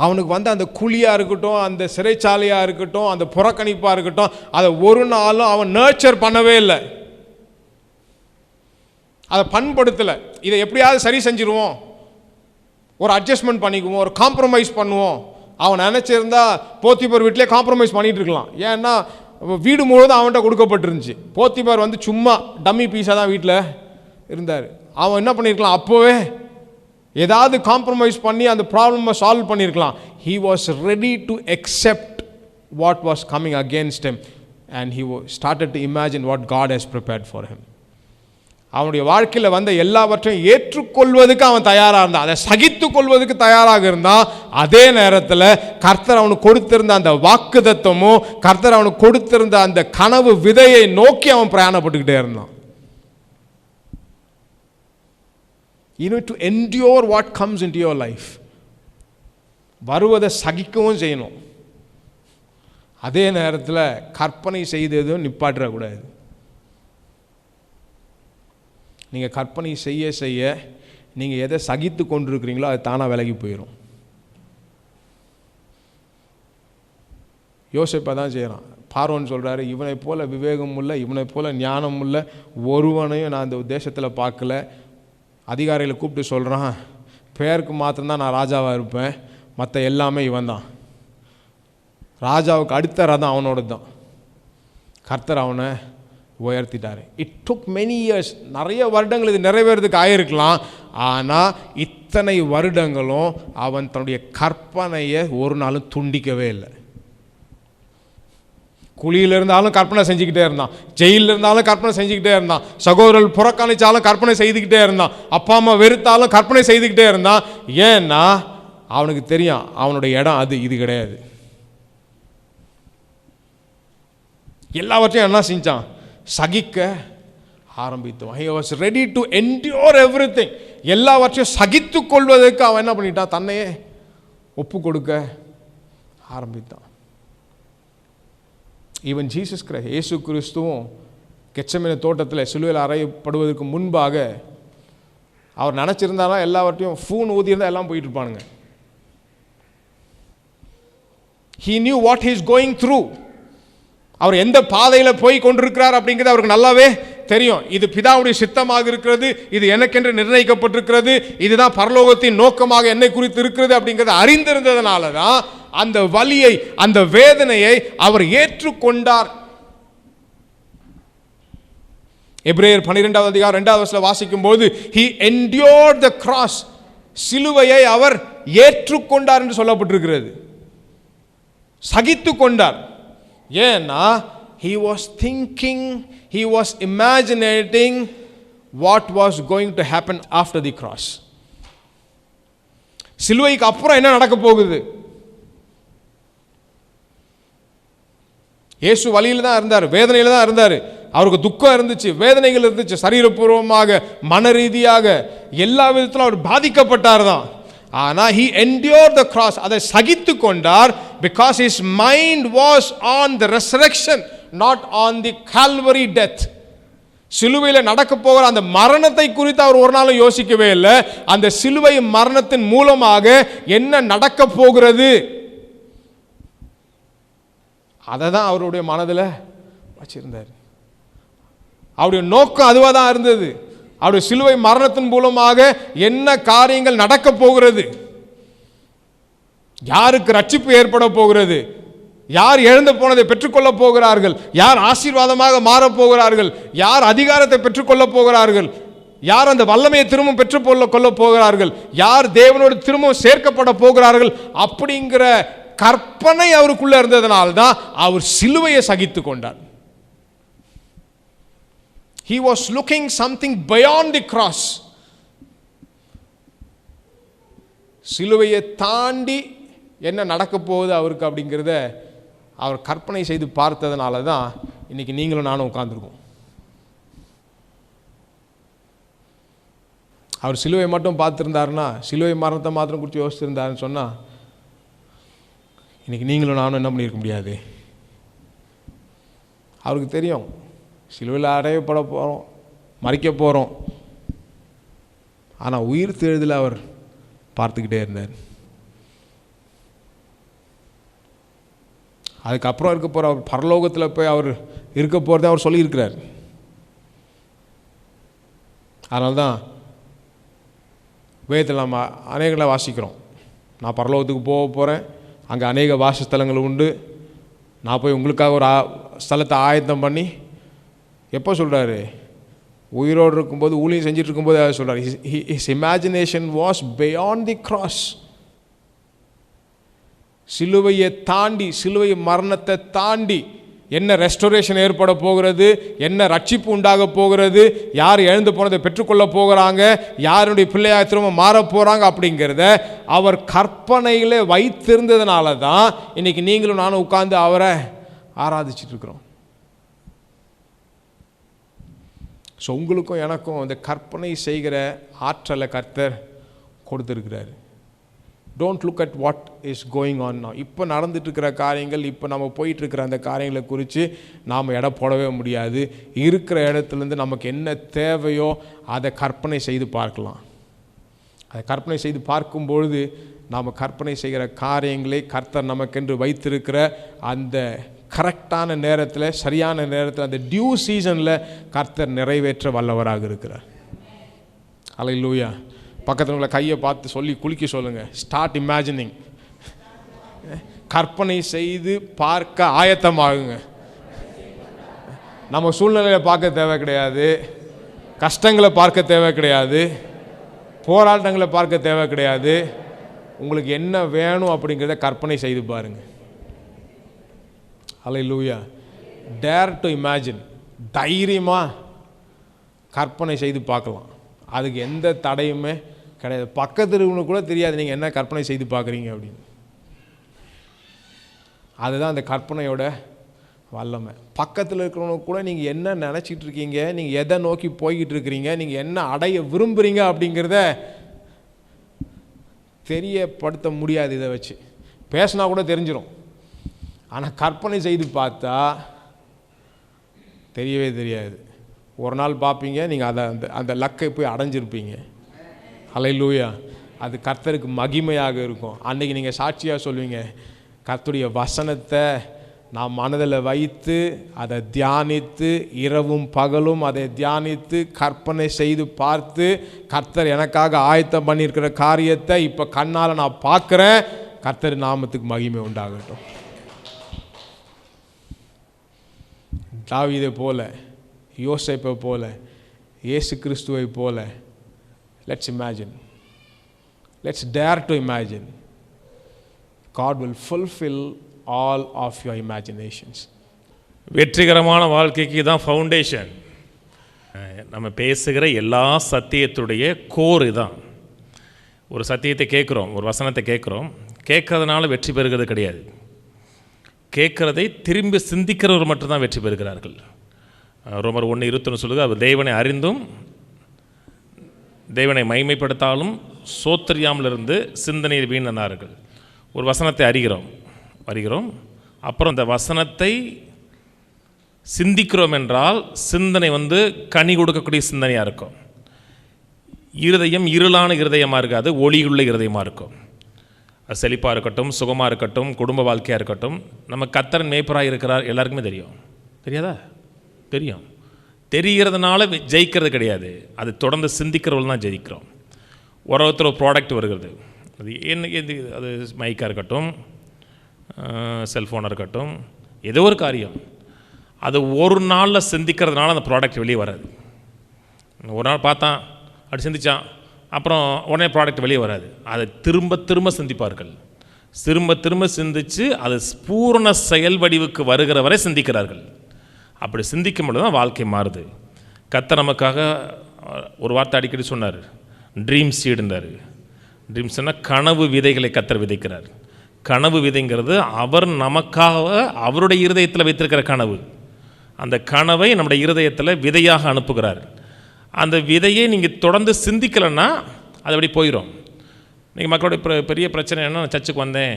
அவனுக்கு வந்து அந்த குழியாக இருக்கட்டும், அந்த சிறைச்சாலையாக இருக்கட்டும், அந்த புறக்கணிப்பாக இருக்கட்டும், அதை ஒரு நாளும் அவன் நர்ச்சர் பண்ணவே இல்லை, அதை பண்படுத்தலை. இதை எப்படியாவது சரி செஞ்சிருவோம், ஒரு அட்ஜஸ்ட்மெண்ட் பண்ணிக்குவோம், ஒரு காம்ப்ரமைஸ் பண்ணுவோம். அவன் நினச்சிருந்தா போத்திபார் வீட்டிலே காம்ப்ரமைஸ் பண்ணிகிட்டு இருக்கலாம். ஏன்னா வீடு முழுவதும் அவன்கிட்ட கொடுக்கப்பட்டிருந்துச்சு. போத்திபார் வந்து சும்மா டம்மி பீஸாக தான் வீட்டில் இருந்தார். அவன் என்ன பண்ணியிருக்கலாம், அப்போவே ஏதாவது காம்ப்ரமைஸ் பண்ணி அந்த ப்ராப்ளமை சால்வ் பண்ணியிருக்கலாம். He was ready to accept what was coming against him and he started to imagine what God has prepared for him. அவனுடைய வாழ்க்கையில் வந்த எல்லாவற்றையும் ஏற்றுக்கொள்வதுக்கு அவன் தயாராக இருந்தான், அதை சகித்து கொள்வதுக்கு தயாராக இருந்தான். அதே நேரத்தில் கர்த்தர் அவனுக்கு கொடுத்திருந்த அந்த வாக்குத்தத்தமும், கர்த்தர் அவனுக்கு கொடுத்திருந்த அந்த கனவு விதையை நோக்கி அவன் பிரயாணப்பட்டுக்கிட்டே இருந்தான். You need to endure what comes into your life. வருவதை சகிக்கவும் செய்யணும். அதே நேரத்தில் கற்பனை செய்ததும் நிப்பாட்டக்கூடாது. நீங்கள் கற்பனை செய்ய செய்ய நீங்கள் எதை சகித்து கொண்டிருக்கிறீங்களோ அது தானாக விலகி போயிடும். யோசிப்பை தான் செய்கிறான். பார்வோன் சொல்கிறாரு, இவனை போல விவேகம் உள்ள, இவனை போல ஞானம் உள்ள ஒருவனையும் நான் இந்த தேசத்தில் பார்க்கல. அதிகாரிகளை கூப்பிட்டு சொல்கிறான், பேருக்கு மாத்திரம்தான் நான் ராஜாவாக இருப்பேன், மற்ற எல்லாமே இவன் தான். ராஜாவுக்கு அடுத்த ரதம் அவனோட தான். கர்த்தர் அவனை உயர்த்திட்டார். இட் டுக் மெனி இயர்ஸ், நிறைய வருடங்கள் இது நிறைவேறதுக்கு ஆயிருக்கலாம். ஆனால் இத்தனை வருடங்களும் அவன் தன்னுடைய கற்பனையை ஒரு நாளும் துண்டிக்கவே இல்லை. குழியில் இருந்தாலும் கற்பனை செஞ்சுக்கிட்டே இருந்தான், ஜெயிலில் இருந்தாலும் கற்பனை செஞ்சுக்கிட்டே இருந்தான், சகோதரர்கள் புறக்கணிச்சாலும் கற்பனை செய்துக்கிட்டே இருந்தான், அப்பா அம்மா வெறுத்தாலும் கற்பனை செய்துக்கிட்டே இருந்தான். ஏன்னா அவனுக்கு தெரியும் அவனுடைய இடம் அது, இது கிடையாது. எல்லாவற்றையும் என்ன செஞ்சான், சகிக்க ஆரம்பித்தான். He was ready to endure everything. எல்லாவற்றையும் சகித்து கொள்வதற்கு அவன் என்ன பண்ணிட்டான், தன்னையே ஒப்பு கொடுக்க ஆரம்பித்தான். ஈவன் ஜீசஸ் கிரைஸ்ட், இயேசு கிறிஸ்துவும் கெத்செமனே தோட்டத்தில் சிலுவையில் அறையப்படுவதற்கு முன்பாக அவர் நினச்சிருந்தாலும் எல்லாவற்றையும் ஃபூன் ஊதியிருந்தால் எல்லாம் போயிட்டு இருப்பானுங்க. He knew what he is going through. அவர் எந்த பாதையில் போய் கொண்டிருக்கிறார் அப்படிங்கிறது அவருக்கு நல்லாவே தெரியும். இது பிதாவுடைய சித்தமாக இருக்கிறது, இது எனக்கென்று நிர்ணயிக்கப்பட்டிருக்கிறது, இதுதான் பரலோகத்தின் நோக்கமாக என்னை குறித்து இருக்கிறது அப்படிங்கிறத அறிந்திருந்ததுனால தான் அந்த வலியை, அந்த வேதனையை அவர் ஏற்றுக்கொண்டார். எபிரேயர் 12வது அதிகாரம் 2வது வசனத்தில் வாசிக்கும் போது, he endured the cross, சிலுவையை அவர் ஏற்றுக்கொண்டார் என்று சொல்லப்பட்டிருக்கிறது. சகித்து கொண்டார். ஏன்னா he was thinking, he was imagining what was going to happen after the cross. சிலுவைக்கு அப்புறம் என்ன நடக்க போகுது? இயேசு வலியில தான் இருந்தார், வேதனையில தான் இருந்தார். அவருக்கு துக்கம் இருந்துச்சு, வேதனைகள் இருந்துச்சு, சரீரபூர்வமாக, மன ரீதியாக, எல்லா விதத்திலும் அவர் பாதிக்கப்பட்டார் தான். ஆனால் he endured the cross, அதை சகித்து கொண்டார். because his mind was on the resurrection, not on the Calvary death. சிலுவையில் நடக்க போகிற அந்த மரணத்தை குறித்து அவர் ஒரு நாளும் யோசிக்கவே இல்லை. அந்த சிலுவை மரணத்தின் மூலமாக என்ன நடக்க போகிறது, அதை தான் அவருடைய மனதில் வச்சிருந்தார். அவருடைய நோக்கம் அதுவாக தான் இருந்தது. அவருடைய சிலுவை மரணத்தின் மூலமாக என்ன காரியங்கள் நடக்க போகிறது, யாருக்கு ரட்சிப்பு ஏற்பட போகிறது, யார் இழந்து போனதை பெற்றுக்கொள்ள போகிறார்கள், யார் ஆசீர்வாதமாக மாறப் போகிறார்கள், யார் அதிகாரத்தை பெற்றுக்கொள்ள போகிறார்கள், யார் அந்த வல்லமையை திரும்பவும் பெற்றுக்கொள்ள போகிறார்கள், யார் தேவனோடு திரும்பவும் சேர்க்கப்பட போகிறார்கள் அப்படிங்கிற கற்பனை அவருக்குள்ள இருந்ததனால தான் அவர் சிலுவையை சகித்து கொண்டார். He was looking something beyond the cross. சிலுவையை தாண்டி என்ன நடக்க போகுது அவருக்கு அப்படிங்கிறத அவர் கற்பனை செய்து பார்த்ததுனால தான் இன்னைக்கு நீங்களும் நானும் உட்கார்ந்துருக்கோம். அவர் சிலுவை மட்டும் பார்த்துருந்தாருன்னா, சிலுவை மரணத்தை மாத்திரம் குறித்து யோசிச்சிருந்தாருன்னு சொன்னால் இன்னைக்கு நீங்களும் நானும் என்ன பண்ணியிருக்க முடியாது. அவருக்கு தெரியும் சிலுவையில் அறையப்பட போகிறோம், மறிக்க போகிறோம். ஆனால் உயிர் தெழுதல் அவர் பார்த்துக்கிட்டே இருந்தார். அதுக்கப்புறம் இருக்க போகிற அவர் பரலோகத்தில் போய் அவர் இருக்க போகிறத அவர் சொல்லியிருக்கிறார். அதனால தான் வேதத்தில் நம்ம அநேகங்களை வாசிக்கிறோம். நான் பரலோகத்துக்கு போக போகிறேன், அங்கே அநேக வாசஸ்தலங்கள் உண்டு, நான் போய் உங்களுக்காக ஒரு ஸ்தலத்தை ஆயத்தம் பண்ணி, எப்போ சொல்கிறாரு? உயிரோடு இருக்கும்போது, ஊழியம் செஞ்சுட்டு இருக்கும்போது அதை சொல்கிறார். His imagination was beyond the cross. சிலுவையை தாண்டி, சிலுவை மரணத்தை தாண்டி என்ன ரெஸ்டோரேஷன் ஏற்பட போகிறது, என்ன ரட்சிப்பு உண்டாக போகிறது, யார் எழுந்து போனதை பெற்றுக்கொள்ள போகிறாங்க, யாருடைய பிள்ளையாக திரும்ப மாற போகிறாங்க அப்படிங்கிறத அவர் கற்பனையில் வைத்திருந்ததுனால தான் இன்னைக்கு நீங்களும் நானும் உட்கார்ந்து அவரை ஆராதிச்சுட்டு இருக்கிறோம். ஸோ உங்களுக்கும் எனக்கும் இந்த கற்பனை செய்கிற ஆற்றலை கர்த்தர் கொடுத்துருக்கிறாரு. Don't look at what is going on now. இப்போ நடந்துட்டுருக்கிற காரியங்கள், இப்போ நம்ம போயிட்டுருக்கிற அந்த காரியங்களை குறித்து நாம் எடை போடவே முடியாது. இருக்கிற இடத்துலேருந்து நமக்கு என்ன தேவையோ அதை கற்பனை செய்து பார்க்கலாம். அதை கற்பனை செய்து பார்க்கும்பொழுது நாம் கற்பனை செய்கிற காரியங்களை கர்த்தர் நமக்கென்று வைத்திருக்கிற அந்த கரெக்டான நேரத்தில், சரியான நேரத்தில், அந்த டியூ சீசனில் கர்த்தர் நிறைவேற்ற வல்லவராக இருக்கிறார். ஹல்லேலூயா. பக்கத்தில் உள்ள கையை பார்த்து சொல்லி குளிக்க சொல்லுங்கள். Start imagining. கற்பனை செய்து பார்க்க ஆயத்தமாகுங்க. நம்ம சூழ்நிலையை பார்க்க தேவை கிடையாது, கஷ்டங்களை பார்க்க தேவை கிடையாது, போராட்டங்களை பார்க்க தேவை கிடையாது. உங்களுக்கு என்ன வேணும் அப்படிங்கிறத கற்பனை செய்து பாருங்க. ஹல்லேலூயா. Dare to imagine. தைரியமாக கற்பனை செய்து பார்க்கலாம். அதுக்கு எந்த தடையுமே கிடையாது. பக்கத்து கூட தெரியாது நீங்கள் என்ன கற்பனை செய்து பார்க்குறீங்க அப்படின்னு. அதுதான் அந்த கற்பனையோட வல்லமை. பக்கத்தில் இருக்கிறவங்க கூட நீங்கள் என்ன நினச்சிட்டு இருக்கீங்க, நீங்கள் எதை நோக்கி போய்கிட்டு இருக்கிறீங்க, நீங்கள் என்ன அடைய விரும்புகிறீங்க அப்படிங்கிறத தெரியப்படுத்த முடியாது. இதை வச்சு பேசினா கூட தெரிஞ்சிடும். ஆனால் கற்பனை செய்து பார்த்தா தெரியவே தெரியாது. ஒரு நாள் பார்ப்பீங்க, நீங்கள் அதை அந்த லக்கை போய் அடைஞ்சிருப்பீங்க. ஹல்லேலூயா. அது கர்த்தருக்கு மகிமையாக இருக்கும். அன்றைக்கி நீங்கள் சாட்சியாக சொல்வீங்க, கர்த்தருடைய வசனத்தை நான் மனதில் வைத்து அதை தியானித்து, இரவும் பகலும் அதை தியானித்து கற்பனை செய்து பார்த்து, கர்த்தர் எனக்காக ஆயத்தம் பண்ணியிருக்கிற காரியத்தை இப்போ கண்ணால் நான் பார்க்குறேன். கர்த்தர் நாமத்துக்கு மகிமை உண்டாகட்டும். தாவீதை போல, யோசேப்பை போல, இயேசு கிறிஸ்துவை போல let's imagine. Let's dare to imagine. God will fulfill all of your imaginations. வெற்றிகரமான வாழ்க்கைக்கு தான் ஃபவுண்டேஷன். நம்ம பேசுகிற எல்லா சத்தியத்துடைய கோர் தான். ஒரு சத்தியத்தை கேட்குறோம், ஒரு வசனத்தை கேட்குறோம், கேட்கறதுனால வெற்றி பெறுகிறது கிடையாது. கேட்குறதை திரும்பி சிந்திக்கிறவர் மட்டும்தான் வெற்றி பெறுகிறார்கள். ரோமர் 1:21 சொல்லுது, அவர் தேவனை அறிந்தும் தேவனை மைமைப்படுத்தாலும் சோத்தரியாமல் இருந்து சிந்தனையில் வீணனார்கள். ஒரு வசனத்தை அறிகிறோம், அப்புறம் அந்த வசனத்தை சிந்திக்கிறோம் என்றால் சிந்தனை கனி கொடுக்கக்கூடிய சிந்தனையாக இருக்கும். இருதயம் இருளான இருதயமாக இருக்காது, ஒளியுள்ள இருதயமாக இருக்கும். அது செழிப்பாக இருக்கட்டும், சுகமாக இருக்கட்டும், குடும்ப வாழ்க்கையாக இருக்கட்டும். நம்ம கர்த்தர் மேய்ப்பராக இருக்கிறார் எல்லாருக்குமே தெரியும். தெரியாதா? தெரியும். தெரிகிறதுனால ஜெயிக்கிறது கிடையாது, அது தொடர்ந்து சிந்திக்கிறவர்கள் தான் ஜெயிக்கிறோம். ஒருத்தர் ஒரு ப்ராடக்ட் வருகிறது, அது அது மைக்காக இருக்கட்டும், செல்ஃபோனாக இருக்கட்டும், ஏதோ ஒரு காரியம், அது ஒரு நாளில் சிந்திக்கிறதுனால அந்த ப்ராடக்ட் வெளியே வராது. ஒரு நாள் பார்த்தான், அப்படி சிந்தித்தான், அப்புறம் உடனே ப்ராடக்ட் வெளியே வராது. அதை திரும்ப திரும்ப சிந்திப்பார்கள், திரும்ப சிந்தித்து அது பூரண செயல் வடிவுக்கு வருகிற வரை சிந்திக்கிறார்கள். அப்படி சிந்திக்கும் பொழுது தான் வாழ்க்கை மாறுது. கர்த்தர் நமக்காக ஒரு வார்த்தை அடிக்கடி சொன்னார், ட்ரீம் சீடுன்றார். ட்ரீம்ஸ்னால் கனவு விதைகளை கர்த்தர் விதைக்கிறார். கனவு விதைங்கிறது அவர் நமக்காக அவருடைய இருதயத்தில் வைத்திருக்கிற கனவு. அந்த கனவை நம்முடைய இருதயத்தில் விதையாக அனுப்புகிறார். அந்த விதையை நீங்கள் தொடர்ந்து சிந்திக்கலைன்னா அது அப்படி போயிடும். நீங்கள் மக்களுடைய பெரிய பிரச்சனை என்ன, நான் சர்ச்சுக்கு வந்தேன்,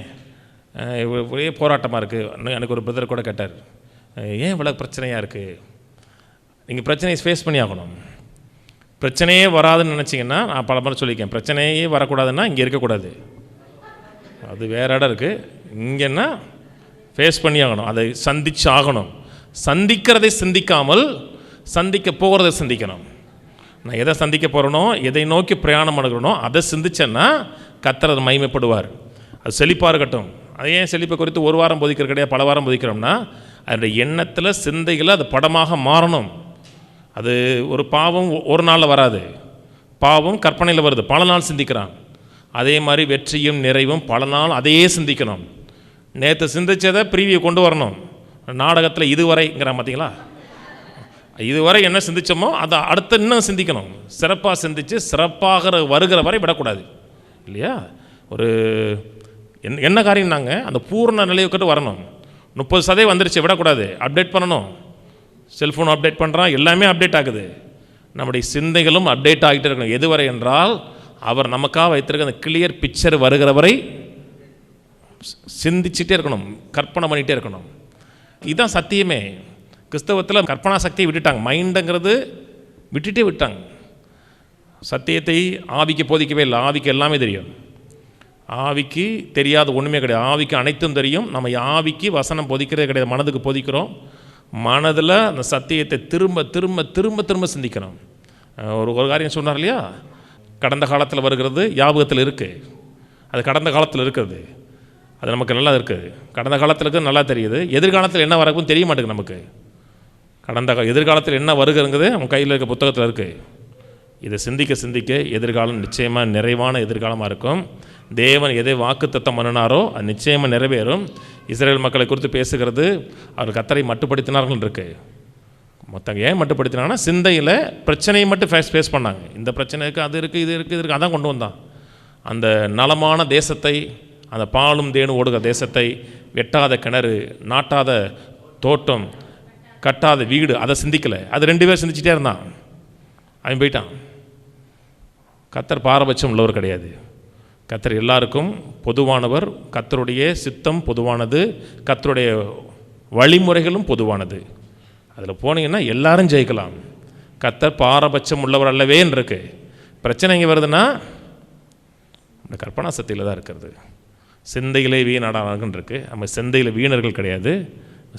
ஒரே போராட்டமாக இருக்குது. எனக்கு ஒரு பிரதர் கூட கேட்டார், ஏன் இவ்வளோ பிரச்சனையாக இருக்குது? நீங்கள் பிரச்சனையை ஃபேஸ் பண்ணி ஆகணும். பிரச்சனையே வராதுன்னு நினச்சிங்கன்னா, நான் பல முறை சொல்லியிருக்கேன், பிரச்சனையே வரக்கூடாதுன்னா இங்கே இருக்கக்கூடாது, அது வேறு இடம் இருக்குது. இங்கன்னா ஃபேஸ் பண்ணி ஆகணும், அதை சந்திச்சு ஆகணும். சந்திக்கிறதை சிந்திக்காமல் சந்திக்க போகிறத சிந்திக்கணும். நான் எதை சந்திக்க போகிறேனோ, எதை நோக்கி பிரயாணம் பண்ணுகிறனோ அதை சிந்திச்சேன்னா கர்த்தர் அதை மகிமைப்படுவார். அது செழிப்பாக இருக்கட்டும். அது ஏன் செழிப்பை குறித்து ஒரு வாரம் போதிக்கிற கிடையாது, பல வாரம் போதிக்கிறோம்னா அதனுடைய எண்ணத்தில் சிந்தையில் அது படமாக மாறணும். அது ஒரு பாவம் ஒரு நாளில் வராது, பாவம் கற்பனையில் வருது, பல நாள் சிந்திக்கிறான். அதே மாதிரி வெற்றியும் நிறைவும் பல நாள் அதையே சிந்திக்கணும். நேற்று சிந்தித்ததை ப்ரீவியூ கொண்டு வரணும். நாடகத்தில் இதுவரைங்கிற பார்த்தீங்களா, இதுவரை என்ன சிந்தித்தோமோ அதை அடுத்த இன்னும் சிந்திக்கணும். சிறப்பாக சிந்தித்து சிறப்பாக வருகிற வரை விடக்கூடாது, இல்லையா? ஒரு என்ன காரியம் நாங்கள் அந்த பூர்ண நிலைவுக்கிட்டு வரணும். 30% வந்துருச்சு, விடக்கூடாது, அப்டேட் பண்ணணும். செல்ஃபோன் அப்டேட் பண்ணுறான், எல்லாமே அப்டேட் ஆகுது. நம்முடைய சிந்தைகளும் அப்டேட் ஆகிட்டே இருக்கணும். எதுவரை என்றால் அவர் நமக்காக வைத்திருக்க அந்த கிளியர் பிக்சர் வருகிற வரை சிந்திச்சுட்டே இருக்கணும், கற்பனை பண்ணிகிட்டே இருக்கணும். இதுதான் சத்தியமே. கிறிஸ்தவத்தில் கற்பனா சக்தியை விட்டுட்டாங்க, மைண்டுங்கிறது விட்டாங்க. சத்தியத்தை ஆவிக்கு போதிக்கவே இல்லை. ஆவிக்கு எல்லாமே தெரியும், ஆவிக்கு தெரியாத ஒன்றுமே கிடையாது. ஆவிக்கு அனைத்தும் தெரியும். நம்ம ஆவிக்கு வசனம் போதிக்கிறதே கிடையாது, மனதுக்கு போதிக்கிறோம். மனதில் அந்த சத்தியத்தை திரும்ப திரும்ப திரும்ப திரும்ப சிந்திக்கணும். ஒரு காரியம் சொன்னார் இல்லையா, கடந்த காலத்தில் வருகிறது ஞாபகத்தில் இருக்குது. அது கடந்த காலத்தில் இருக்கிறது, அது நமக்கு நல்லா இருக்குது. கடந்த காலத்தில் இருக்கிறது நல்லா தெரியுது, எதிர்காலத்தில் என்ன வரக்குன்னு தெரிய மாட்டேங்குது நமக்கு. எதிர்காலத்தில் என்ன வருகிறங்கிறது நம்ம கையில் இருக்க புத்தகத்தில் இருக்குது. இதை சிந்திக்க சிந்திக்க எதிர்காலம் நிச்சயமாக நிறைவான எதிர்காலமாக இருக்கும். தேவன் எதை வாக்குத்தத்தம் பண்ணினாரோ அது நிச்சயமாக நிறைவேறும். இஸ்ரேல் மக்களை குறித்து பேசுகிறது, அவர் கர்த்தரை மட்டுப்படுத்தினார்கள் இருக்கு. மற்றவங்க ஏன் மட்டுப்படுத்தினாங்கன்னா சிந்தையில் பிரச்சனையை மட்டும் ஃபேஸ் பண்ணாங்க. இந்த பிரச்சனை இருக்குது, அது இருக்குது, இது இருக்குது, இது இருக்குது, அதான் கொண்டு வந்தான். அந்த நலமான தேசத்தை, அந்த பாலும் தேனும் ஓடுகிற தேசத்தை, வெட்டாத கிணறு, நாட்டாத தோட்டம், கட்டாத வீடு, அதை சிந்திக்கலை. அது 2 பேர் சிந்திச்சிட்டே இருந்தான், அவன் போயிட்டான். கர்த்தர் பாரபட்சம் உள்ளவர் கிடையாது. கர்த்தர் எல்லாருக்கும் பொதுவானவர். கர்த்தருடைய சித்தம் பொதுவானது, கர்த்தருடைய வழிமுறைகளும் பொதுவானது. அதில் போனீங்கன்னா எல்லாரும் ஜெயிக்கலாம். கர்த்தர் பாரபட்சம் உள்ளவர் அல்லவேன்னு இருக்கு. பிரச்சனை இங்கே வருதுன்னா இந்த கற்பனா சக்தியில் தான் இருக்கிறது. சிந்தையிலே வீணாடார்கள் இருக்கு. நம்ம சிந்தையில் வீணர்கள் கிடையாது,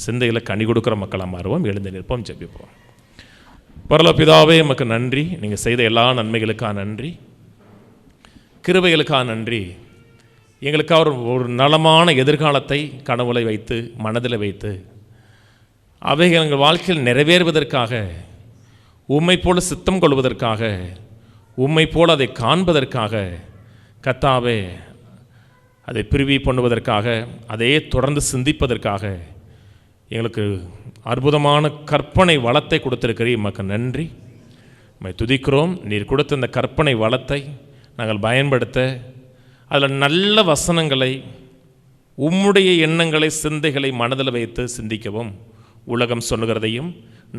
சிந்தையில் கனி கொடுக்குற மக்களாக மாறுவோம். எழுந்து நிற்போம், ஜெபிப்போம். பரலோக பிதாவே, எமக்கு நன்றி. நீங்கள் செய்த எல்லா நன்மைகளுக்காக நன்றி, கிருபைகளுக்காக நன்றி. எங்களுக்காக ஒரு நலமான எதிர்காலத்தை கனவுலை வைத்து மனதில் வைத்து அவைகள் எங்கள் வாழ்க்கையில் நிறைவேறுவதற்காக, உம்மை போல சித்தம் கொள்வதற்காக, உம்மை போல் அதை காண்பதற்காக, கர்த்தாவே அதை பிரிவி பண்ணுவதற்காக, அதையே தொடர்ந்து சிந்திப்பதற்காக எங்களுக்கு அற்புதமான கற்பனை வளத்தை கொடுத்திருக்கிறீர். எமக்கு நன்றி. உம்மை துதிக்கிறோம். நீர் கொடுத்த இந்த கற்பனை வளத்தை நாங்கள் பயன்படுத்த, அதில் நல்ல வசனங்களை, உம்முடைய எண்ணங்களை, சிந்தைகளை மனதில் வைத்து சிந்திக்கவும், உலகம் சொல்லுகிறதையும்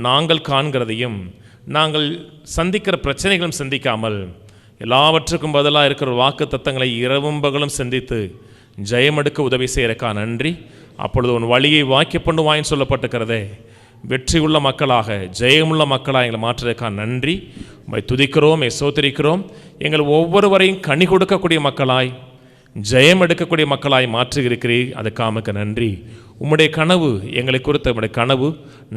நாங்கள் காண்கிறதையும் நாங்கள் சந்திக்கிற பிரச்சனைகளும் சிந்திக்காமல் எல்லாவற்றுக்கும் பதிலாக இருக்கிற வாக்கு தத்தங்களை இரவும் பகலும் சிந்தித்து ஜெயமெடுக்க உதவி செய்யறக்கா நன்றி. அப்பொழுது உன் வழியை வாக்கிய பண்ணுவாயின்னு சொல்லப்பட்டிருக்கிறதே, வெற்றியுள்ள மக்களாக, ஜெயமுள்ள மக்களாக எங்களை மாற்றுறதுக்கா நன்றி. உம்மை துதிக்கிறோம், சோதரிக்கிறோம். எங்கள் ஒவ்வொருவரையும் கனி கொடுக்கக்கூடிய மக்களாய், ஜெயம் எடுக்கக்கூடிய மக்களாய் மாற்றி இருக்கிறீர். அதுக்காமக்கு நன்றி. உம்முடைய கனவு, எங்களை குறித்த உம்முடைய கனவு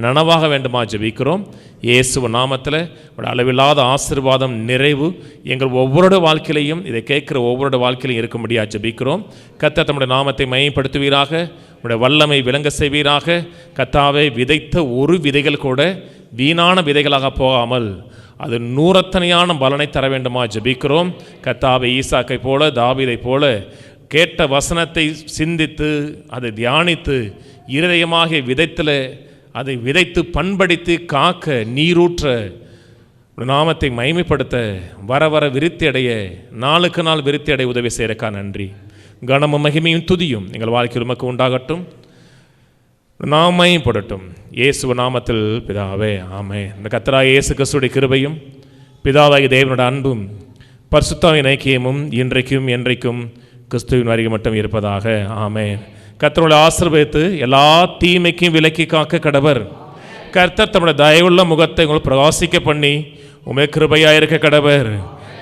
நனவாக வேண்டுமா ஜெபிக்கிறோம். இயேசுவ நாமத்தில் உடைய அளவில்லாத ஆசீர்வாதம், நிறைவு எங்கள் ஒவ்வொருடைய வாழ்க்கையிலையும், இதை கேட்குற ஒவ்வொருடைய வாழ்க்கையிலையும் இருக்கும்படியா ஜெபிக்கிறோம். கர்த்தர் தம்முடைய நாமத்தை மையப்படுத்துவீராக, உடைய வல்லமை விளங்க செய்வீராக. கர்த்தாவே, விதைத்த ஒரு விதைகள் கூட வீணான விதைகளாக போகாமல் அது நூறத்தனையான பலனை தர வேண்டுமா ஜெபிக்கிறோம். கர்த்தாவே, ஈசாக்கை போல, தாவீதை போல கேட்ட வசனத்தை சிந்தித்து அதை தியானித்து இருதயமாக விதைத்தில் அதை விதைத்து பண்படுத்தி காக்க, நீரூற்ற, நாமத்தை மகிமைப்படுத்த, வர வர விருத்தி அடைய, நாளுக்கு நாள் விருத்தி அடைய உதவி செய்யறக்கா நன்றி. கனமும் மகிமையும் துதியும் எங்கள் வாழ்க்கையில் உமக்கு உண்டாகட்டும், நாம் மகிமைப்படட்டும். இயேசுவ நாமத்தில் பிதாவே, ஆமென். இந்த கர்த்தராகிய இயேசு கிறிஸ்துவின் கிருபையும் பிதாவாகிய தேவனுடைய அன்பும் பரிசுத்தாவின் ஐக்கியமும் இன்றைக்கும் என்றைக்கும் கிறிஸ்துவின் வருகை மட்டும் இருப்பதாக. ஆமென். கர்த்தரோட ஆசீர்வதித்து எல்லா தீமைக்கும் விலக்கி காக்க கடவர். கர்த்தர் தம்முடைய தயவுள்ள முகத்தை உங்கள் பிரகாசிக்க பண்ணி உமே கிருபையாயிருக்க கடவர்.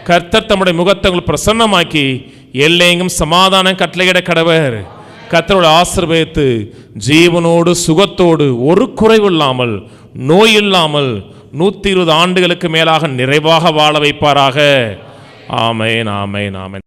கர்த்தர் தம்முடைய முகத்தை உங்கள் பிரசன்னமாக்கி எல்லையெங்கும் சமாதானம் கட்டளையிட கடவர். கர்த்தரோட ஆசீர்வதித்து ஜீவனோடு சுகத்தோடு ஒரு குறைவில்லாமல், நோய் இல்லாமல் 120 ஆண்டுகளுக்கு மேலாக நிறைவாக வாழ வைப்பாராக. ஆமென், ஆமென், ஆமென்.